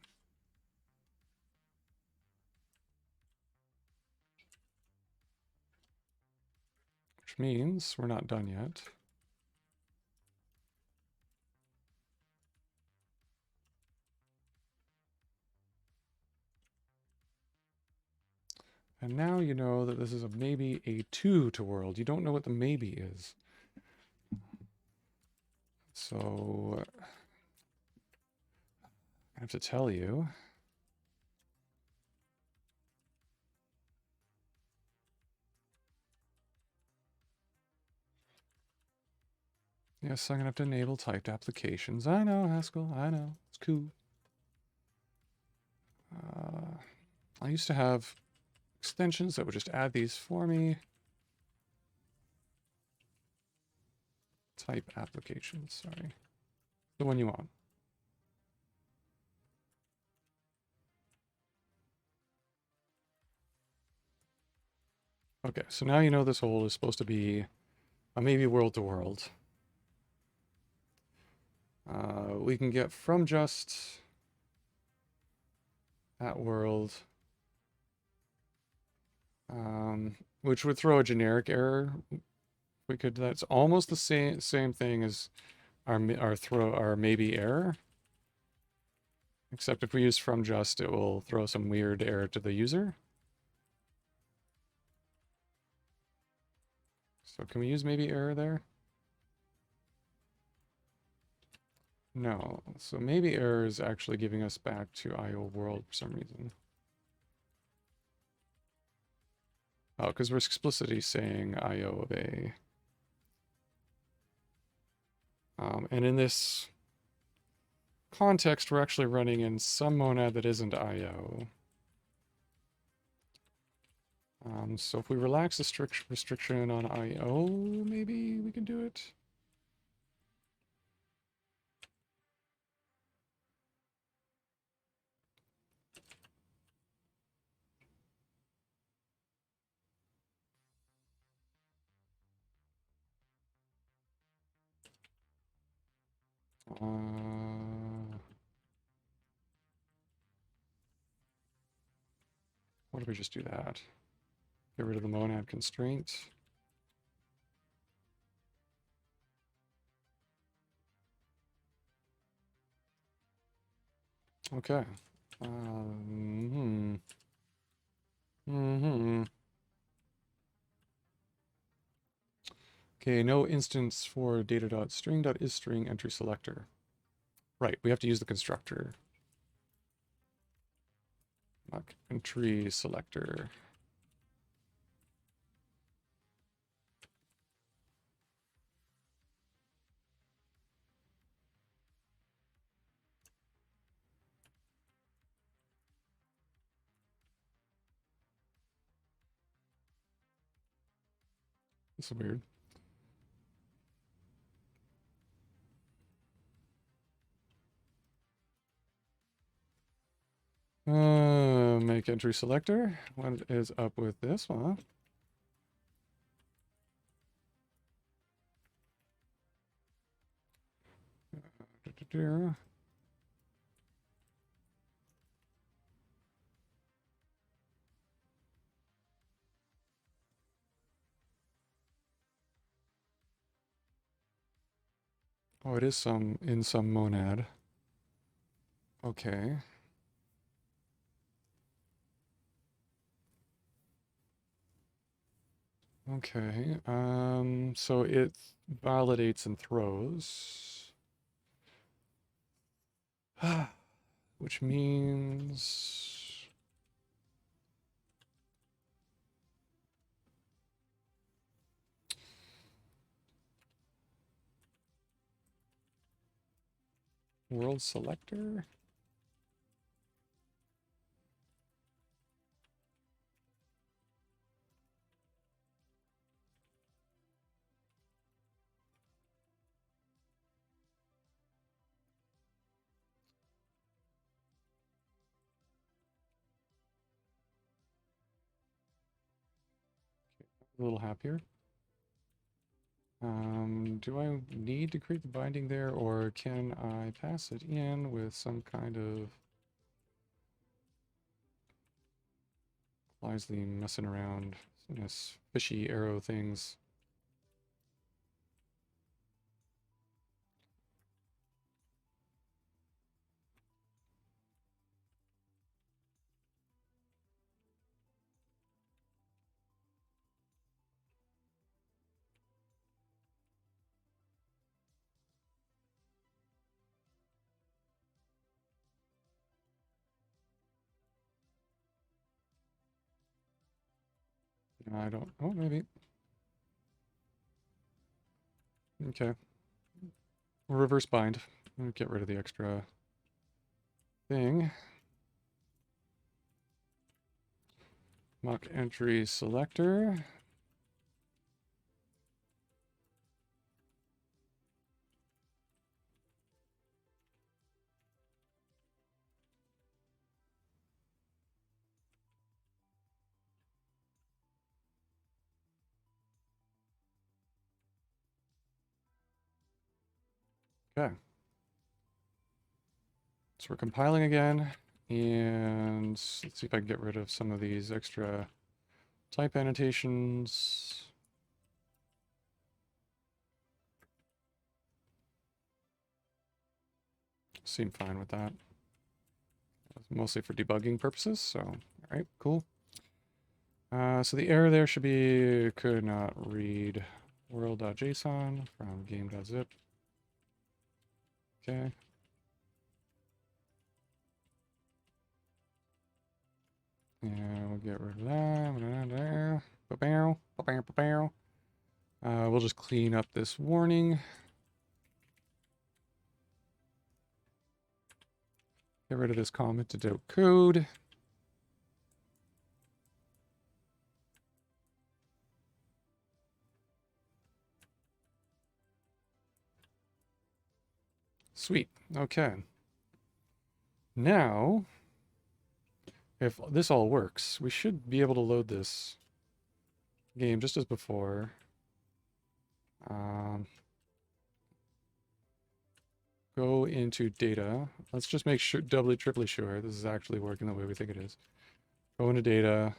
Speaker 1: Which means we're not done yet. And now you know that this is a maybe A2 to world. You don't know what the maybe is. So I have to tell you. Yes, I'm going to have to enable typed applications. I know, Haskell. I know. It's cool. I used to have extensions that would just add these for me. Type applications, sorry. The one you want. Okay, so now you know this hole is supposed to be a maybe world to world. We can get from just at world which would throw a generic error. We could. That's almost the same thing as our maybe error, except if we use from just, it will throw some weird error to the user. So can we use maybe error there? No. So maybe error is actually giving us back to IO world for some reason. Oh, because we're explicitly saying IO of A. And in this context, we're actually running in some monad that isn't IO. So if we relax the restriction on IO, maybe we can do it. What if we just do that? Get rid of the monad constraint. Okay. Okay, no instance for data.string.isString entry selector. Right, we have to use the constructor. Not entry selector. This is weird. Make entry selector. What is up with this one? Oh, it is some in some monad. Okay. Okay. So it validates and throws. Which means world selector? A little happier. Do I need to create the binding there, or can I pass it in with some kind of wisely messing around, this fishy arrow things? I don't. Oh, maybe. Okay. Reverse bind. Get rid of the extra thing. Mock entry selector. Okay. So we're compiling again, and let's see if I can get rid of some of these extra Type annotations. Seem fine with that. Mostly for debugging purposes, so all right, cool. So the error there should be could not read world.json from game.zip. Okay. And we'll get rid of that. We'll just clean up this warning. Get rid of this comment to dope code. Sweet. Okay. Now, if this all works, we should be able to load this game just as before. Go into data. Let's just make sure, doubly, triply sure this is actually working the way we think it is. Go into data.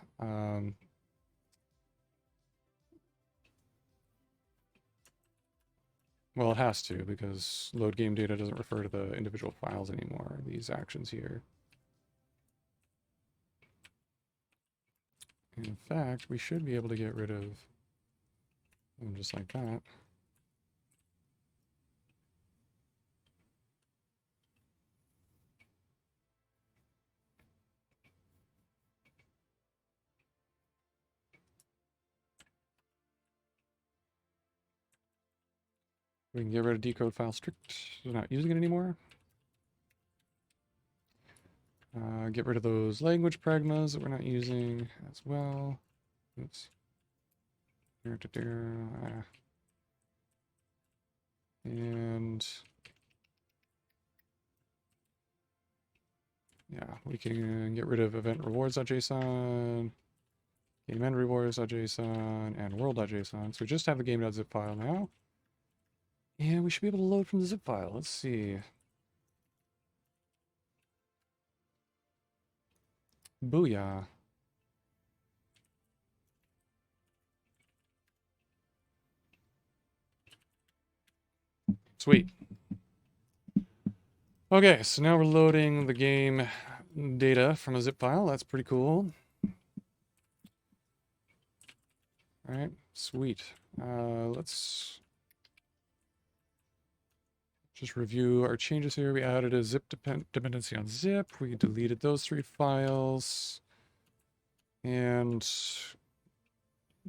Speaker 1: Well, it has to, because load game data doesn't refer to the individual files anymore, these actions here. In fact, we should be able to get rid of them just like that. We can get rid of decode file strict. We're not using it anymore. Get rid of those language pragmas that we're not using as well. Oops. And yeah, we can get rid of event rewards.json, game end rewards.json, and world.json. So we just have the game.zip file now. And we should be able to load from the zip file. Let's see. Booyah. Sweet. Okay, so now we're loading the game data from a zip file. That's pretty cool. All right, sweet. Let's just review our changes here. We added a zip dependency on zip. We deleted those 3 files. And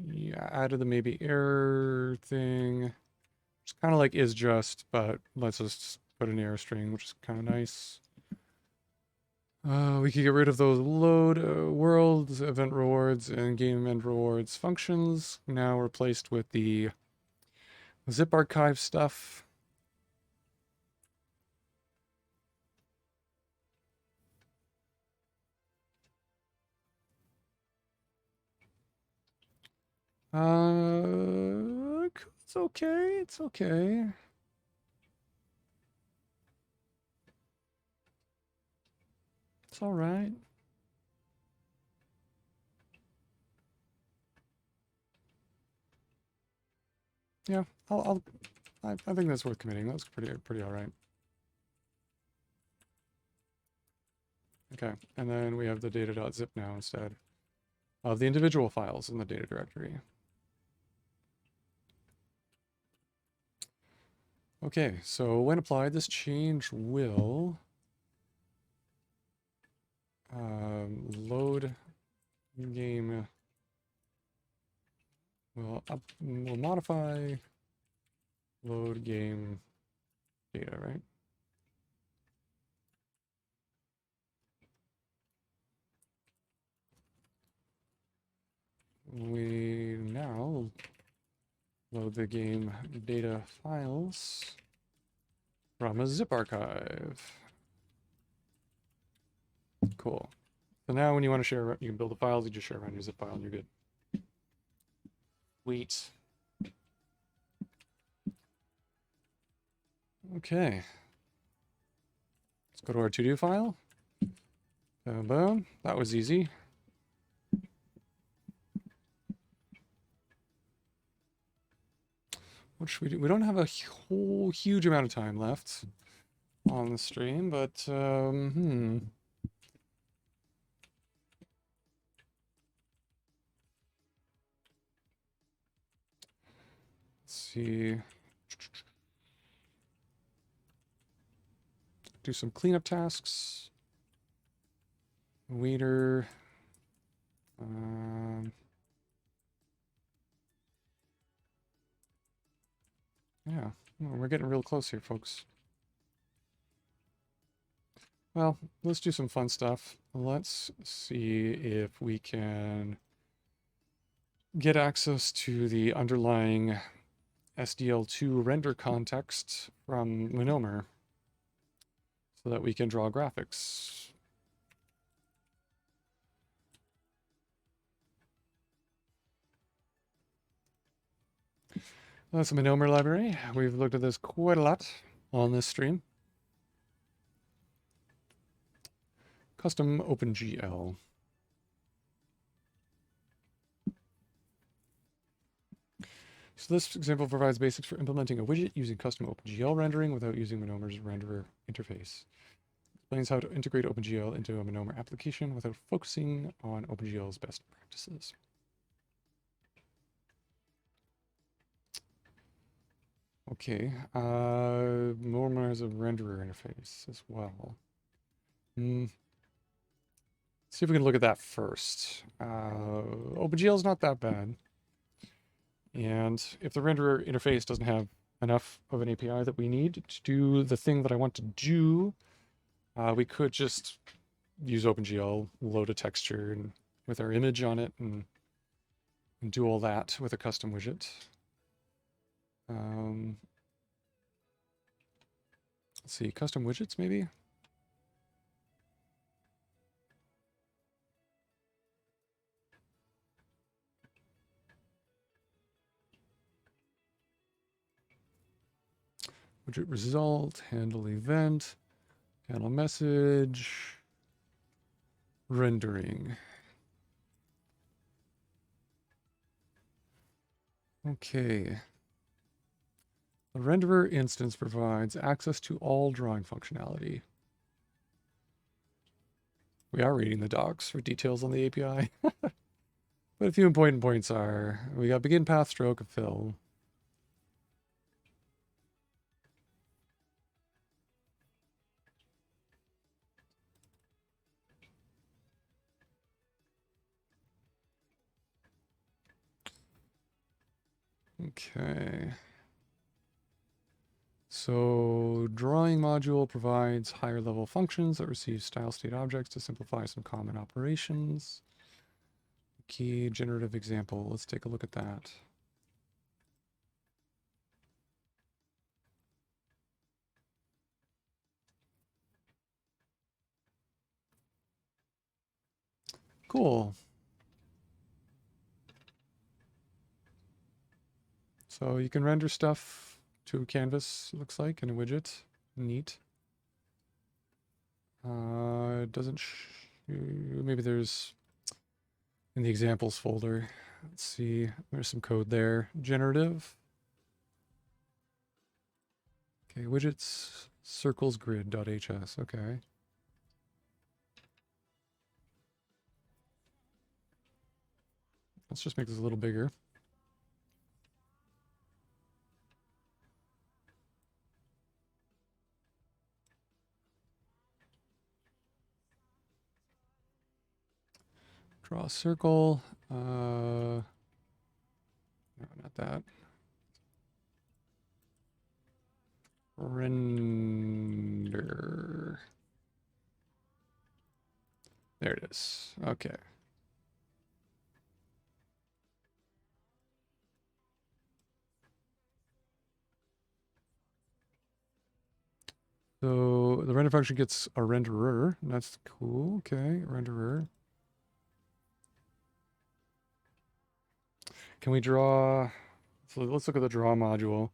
Speaker 1: yeah, added the maybe error thing. It's kind of like is just, but lets us put an error string, which is kind of nice. We could get rid of those load world event rewards and game end rewards functions. Now replaced with the zip archive stuff. It's okay. It's okay. It's all right. Yeah, I think that's worth committing. That's pretty all right. Okay, and then we have the data.zip now instead of the individual files in the data directory. Okay, so when applied, this change will load game. We'll modify load game data, right? We now load the game data files from a zip archive. Cool. So now when you want to share, you can build the files, you just share around your zip file and you're good. Sweet. Okay. Let's go to our to-do file. Boom, boom. That was easy. which we don't have a whole huge amount of time left on the stream, but let's see. Do some cleanup tasks. Waiter. Yeah, we're getting real close here, folks. Well, let's do some fun stuff. Let's see if we can get access to the underlying SDL2 render context from Monomer so that we can draw graphics. That's the Monomer library. We've looked at this quite a lot on this stream. Custom OpenGL. So this example provides basics for implementing a widget using custom OpenGL rendering without using Monomer's renderer interface. Explains how to integrate OpenGL into a Monomer application without focusing on OpenGL's best practices. Okay, Monomer has a renderer interface as well. See if we can look at that first. OpenGL is not that bad. And if the renderer interface doesn't have enough of an API that we need to do the thing that I want to do, we could just use OpenGL, load a texture and with our image on it and do all that with a custom widget. Let's see, custom widgets maybe? Widget result, handle event, handle message, rendering. Okay. The renderer instance provides access to all drawing functionality. We are reading the docs for details on the API. But a few important points are, we got begin path, stroke, and fill. Okay. So drawing module provides higher level functions that receive style state objects to simplify some common operations. Key generative example. Let's take a look at that. Cool. So you can render stuff to a canvas, looks like, in a widget. Neat. It doesn't maybe there's in the examples folder. Let's see, there's some code there. Generative. Okay, widgets, circles grid.hs. Okay. Let's just make this a little bigger. Draw a circle. No, not that. Render. There it is. Okay. So the render function gets a renderer. That's cool. Okay, renderer. Can we draw? So let's look at the draw module.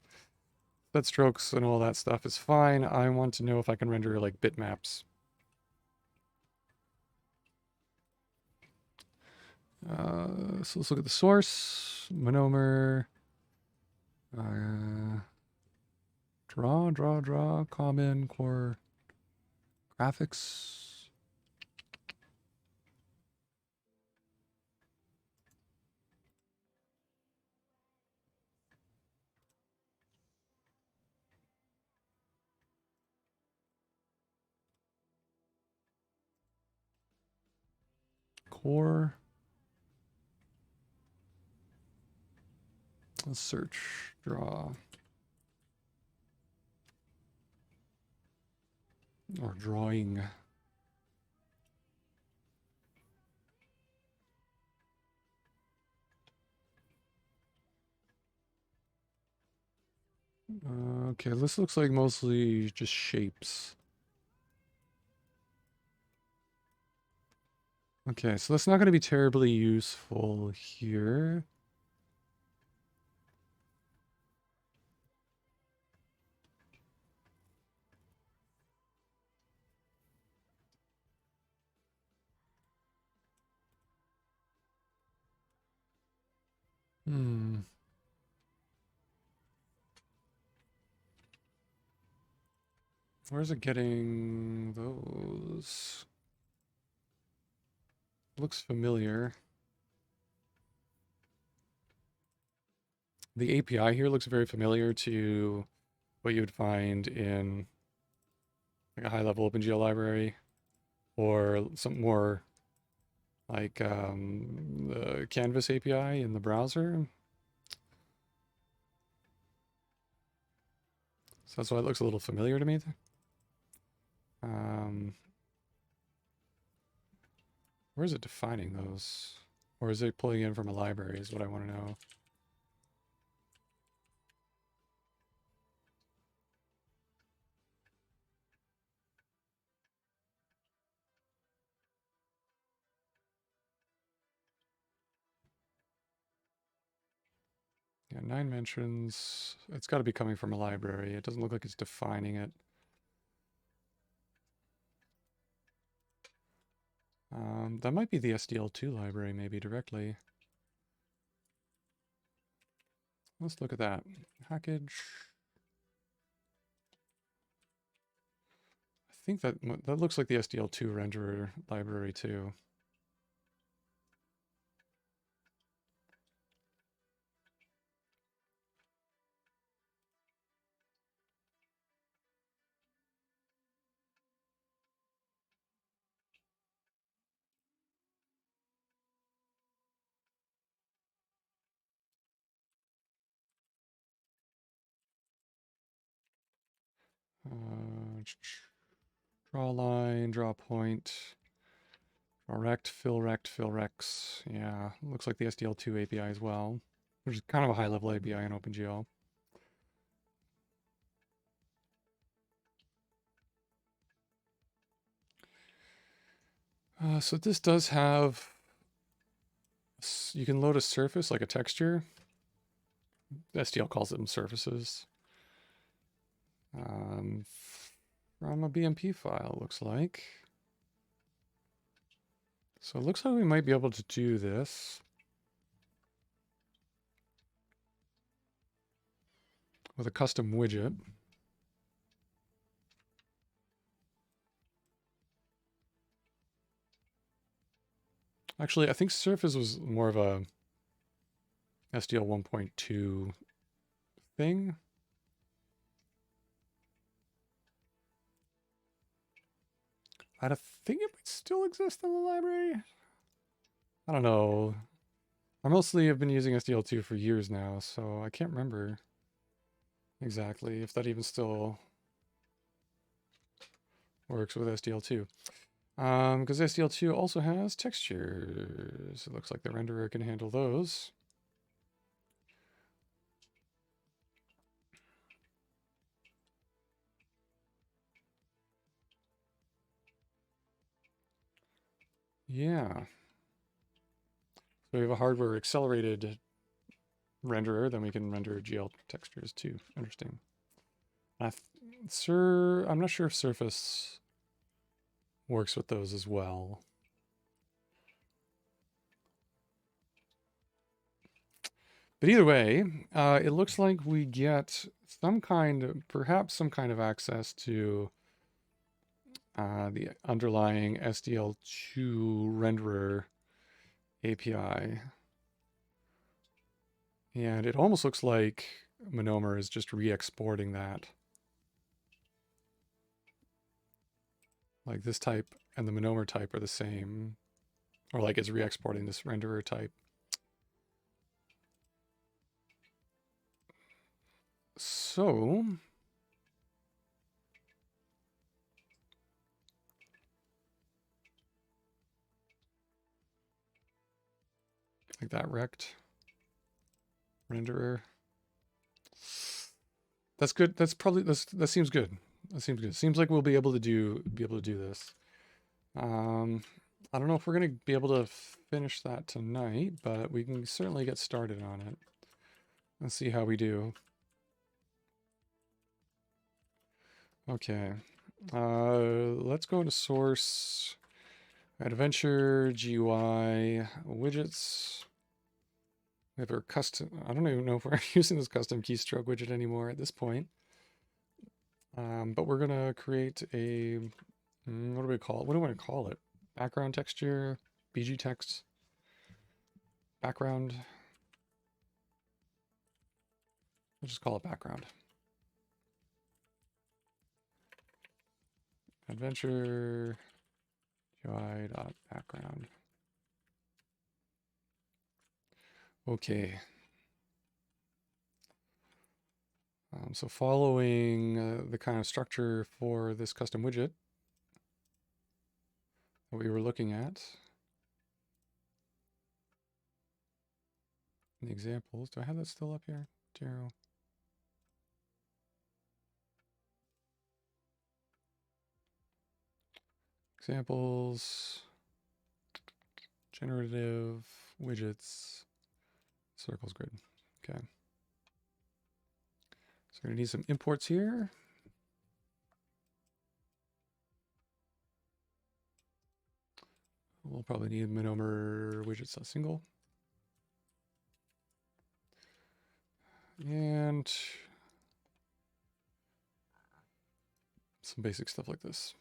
Speaker 1: Set strokes and all that stuff is fine. I want to know if I can render like bitmaps. So let's look at the source. Monomer. Draw, common, core, graphics. Core. Let's search, draw. Or drawing. Okay, this looks like mostly just shapes. Okay, so that's not going to be terribly useful here. Hmm. Where's it getting those? Looks familiar. The API here looks very familiar to what you would find in like a high-level OpenGL library or some more like the Canvas API in the browser. So that's why it looks a little familiar to me. Um, where is it defining those? Or is it pulling in from a library is what I want to know. Yeah, 9 mentions. It's got to be coming from a library. It doesn't look like it's defining it. That might be the SDL2 library maybe directly. Let's look at that. Package. I think that looks like the SDL2 renderer library too. Draw line, draw point, draw rect, fill rect, fill recs. Yeah, looks like the SDL2 API as well, which is kind of a high-level API in OpenGL. So this does have, you can load a surface like a texture. SDL calls them surfaces. From a BMP file, looks like. So it looks like we might be able to do this with a custom widget. Actually, I think Surface was more of a SDL 1.2 thing. I think it might still exist in the library. I don't know. I mostly have been using SDL2 for years now, so I can't remember exactly if that even still works with SDL2. Because SDL2 also has textures. It looks like the renderer can handle those. Yeah. So we have a hardware accelerated renderer, then we can render GL textures too. Interesting. I'm not sure if Surface works with those as well. But either way, it looks like we get perhaps some kind of access to the underlying SDL2 renderer API. And it almost looks like Monomer is just re-exporting that. Like this type and the Monomer type are the same. Or like it's re-exporting this renderer type. So like that rect renderer. That's good. That seems good. That seems good. Seems like we'll be able to do this. I don't know if we're gonna be able to finish that tonight, but we can certainly get started on it. Let's see how we do. Okay. Let's go into source, adventure, GUI, widgets. We have our custom, I don't even know if we're using this custom keystroke widget anymore at this point. But we're gonna create a, what do we call it? What do I want to call it? Background texture, BG text, background. We'll just call it background. Adventure UI.background. Okay. So following the kind of structure for this custom widget that we were looking at, the examples, do I have that still up here? Zero. Examples, generative widgets, circles grid. Okay. So we're gonna need some imports here. We'll probably need Monomer widgets.single. And some basic stuff like this.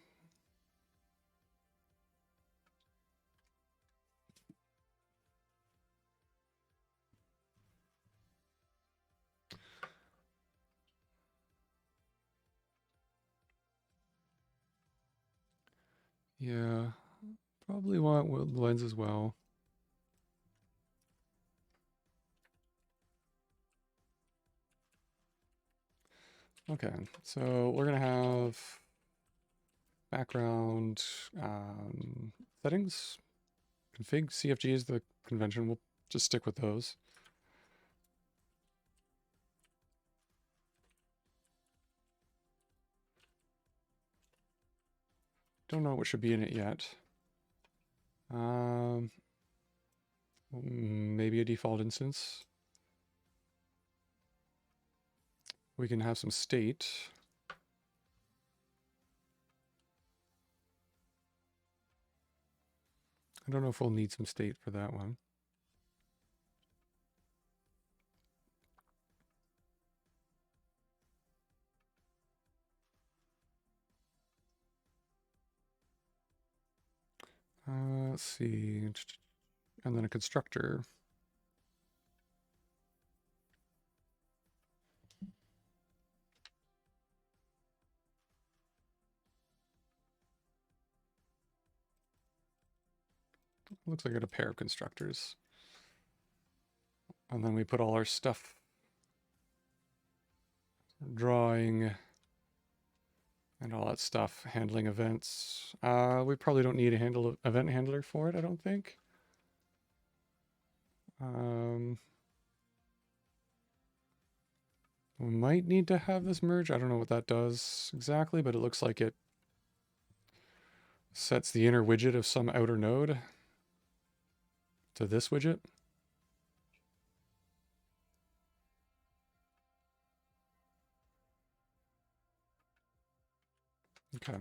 Speaker 1: Yeah, probably want lens as well. Okay, so we're gonna have background settings, config, CFG is the convention. We'll just stick with those. Don't know what should be in it yet. Maybe a default instance. We can have some state. I don't know if we'll need some state for that one. Let's see. And then a constructor. Looks like a pair of constructors. And then we put all our stuff, drawing, and all that stuff, handling events. We probably don't need a event handler for it, I don't think. We might need to have this merge. I don't know what that does exactly, but it looks like it sets the inner widget of some outer node to this widget. Okay.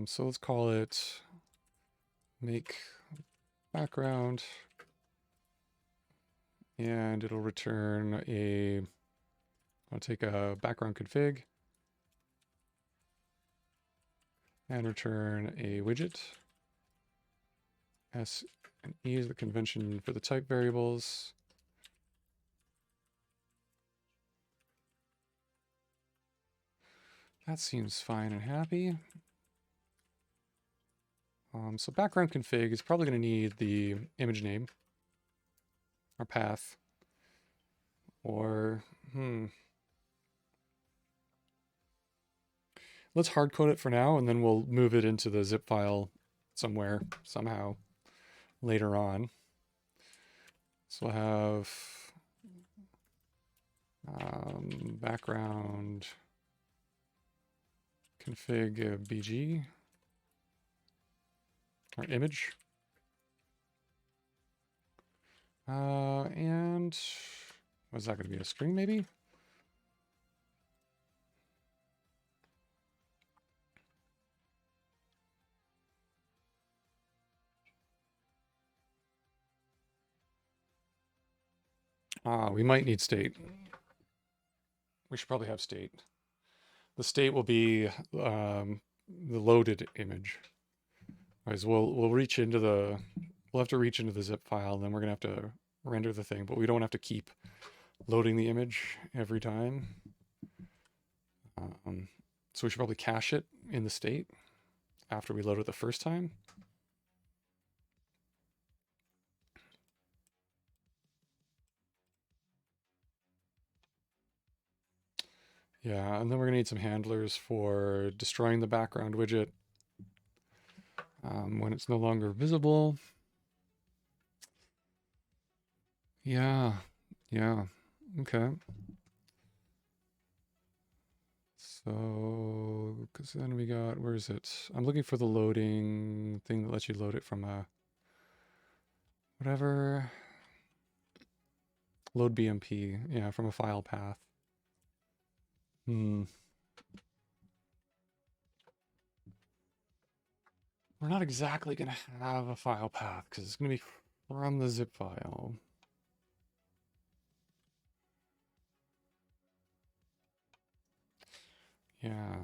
Speaker 1: So let's call it make background and it'll return I'll take a background config and return a widget. S and E is the convention for the type variables. That seems fine and happy. So background config is probably going to need the image name or path, or let's hard code it for now, and then we'll move it into the zip file somewhere, somehow, later on. So we'll have background config bg, or image. And what's that going to be, a string maybe? We might need state. We should probably have state. The state will be the loaded image. Right, so we'll reach into we'll have to reach into the zip file, and then we're gonna have to render the thing, but we don't have to keep loading the image every time. So we should probably cache it in the state after we load it the first time. Yeah, and then we're gonna need some handlers for destroying the background widget when it's no longer visible. Yeah, okay. So, because then we got, where is it? I'm looking for the loading thing that lets you load it from a, whatever, load BMP, yeah, from a file path. We're not exactly going to have a file path because it's going to be from the zip file. Yeah.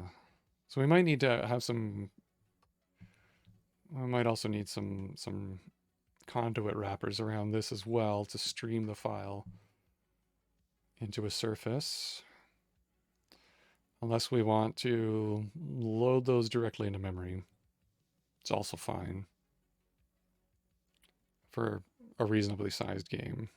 Speaker 1: So we might need to have we might also need some conduit wrappers around this as well to stream the file into a surface. Unless we want to load those directly into memory. It's also fine for a reasonably sized game.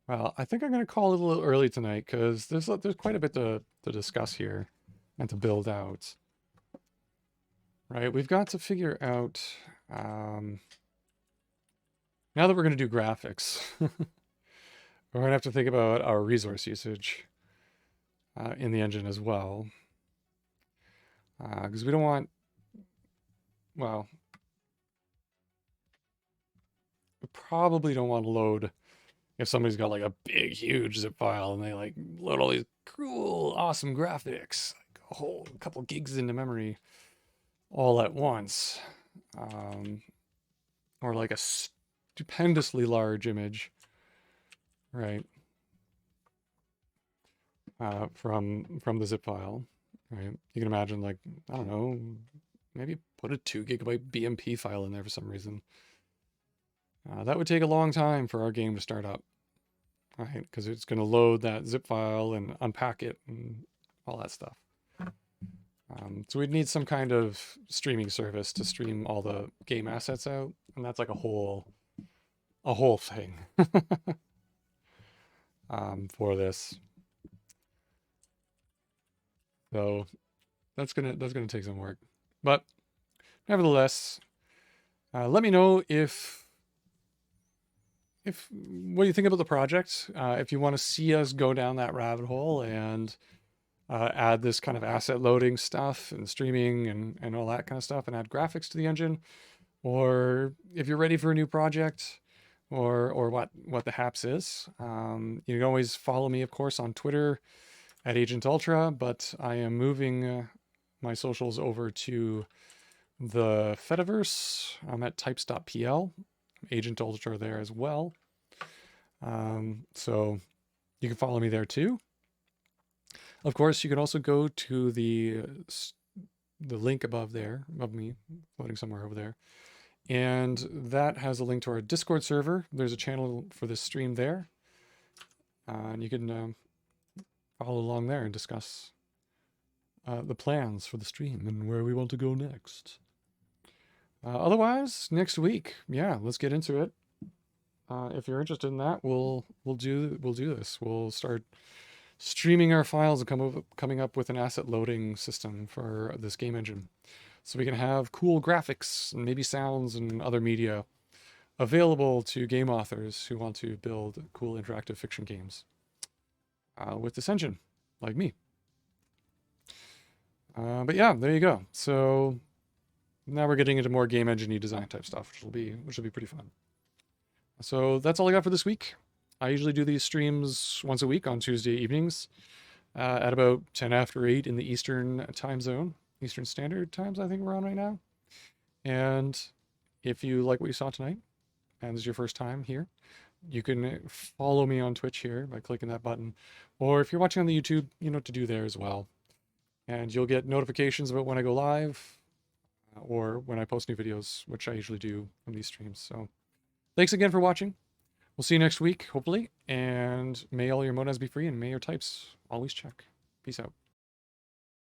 Speaker 1: Well, I think I'm going to call it a little early tonight because there's quite a bit to discuss here and to build out. Right, we've got to figure out, now that we're going to do graphics, we're going to have to think about our resource usage in the engine as well. Because we don't want, well, we probably don't want to load if somebody's got like a big, huge zip file and they like load all these cool, awesome graphics, like a whole couple gigs into memory all at once. Or like a stupendously large image, right? From the zip file, right? You can imagine, like, I don't know, maybe put a 2 gigabyte BMP file in there for some reason. That would take a long time for our game to start up, right? Because it's going to load that zip file and unpack it and all that stuff. So we'd need some kind of streaming service to stream all the game assets out, and that's like a whole thing for this. So that's gonna take some work, but nevertheless, let me know if what do you think about the project? If you want to see us go down that rabbit hole and add this kind of asset loading stuff and streaming and all that kind of stuff, and add graphics to the engine, or if you're ready for a new project, or what the haps is, you can always follow me, of course, on Twitter at Agent Ultra, but I am moving my socials over to the Fediverse. I'm at types.pl, Agent Ultra there as well. So you can follow me there too. Of course, you can also go to the link above there, above me, floating somewhere over there. And that has a link to our Discord server. There's a channel for this stream there. And you can follow along there and discuss the plans for the stream and where we want to go next. Otherwise, next week, yeah, let's get into it. If you're interested in that, we'll do this. We'll start streaming our files and coming up with an asset loading system for this game engine, so we can have cool graphics and maybe sounds and other media available to game authors who want to build cool interactive fiction games with this engine, like me. But yeah, there you go. So now we're getting into more game engine-y design type stuff, which will be pretty fun. So that's all I got for this week. I usually do these streams once a week on Tuesday evenings at about 10 after 8 in the Eastern time zone. Eastern Standard Times, I think we're on right now. And if you like what you saw tonight, and this is your first time here, you can follow me on Twitch here by clicking that button. Or if you're watching on the YouTube, you know what to do there as well. And you'll get notifications about when I go live or when I post new videos, which I usually do from these streams. So thanks again for watching. We'll see you next week, hopefully. And may all your monads be free and may your types always check. Peace out.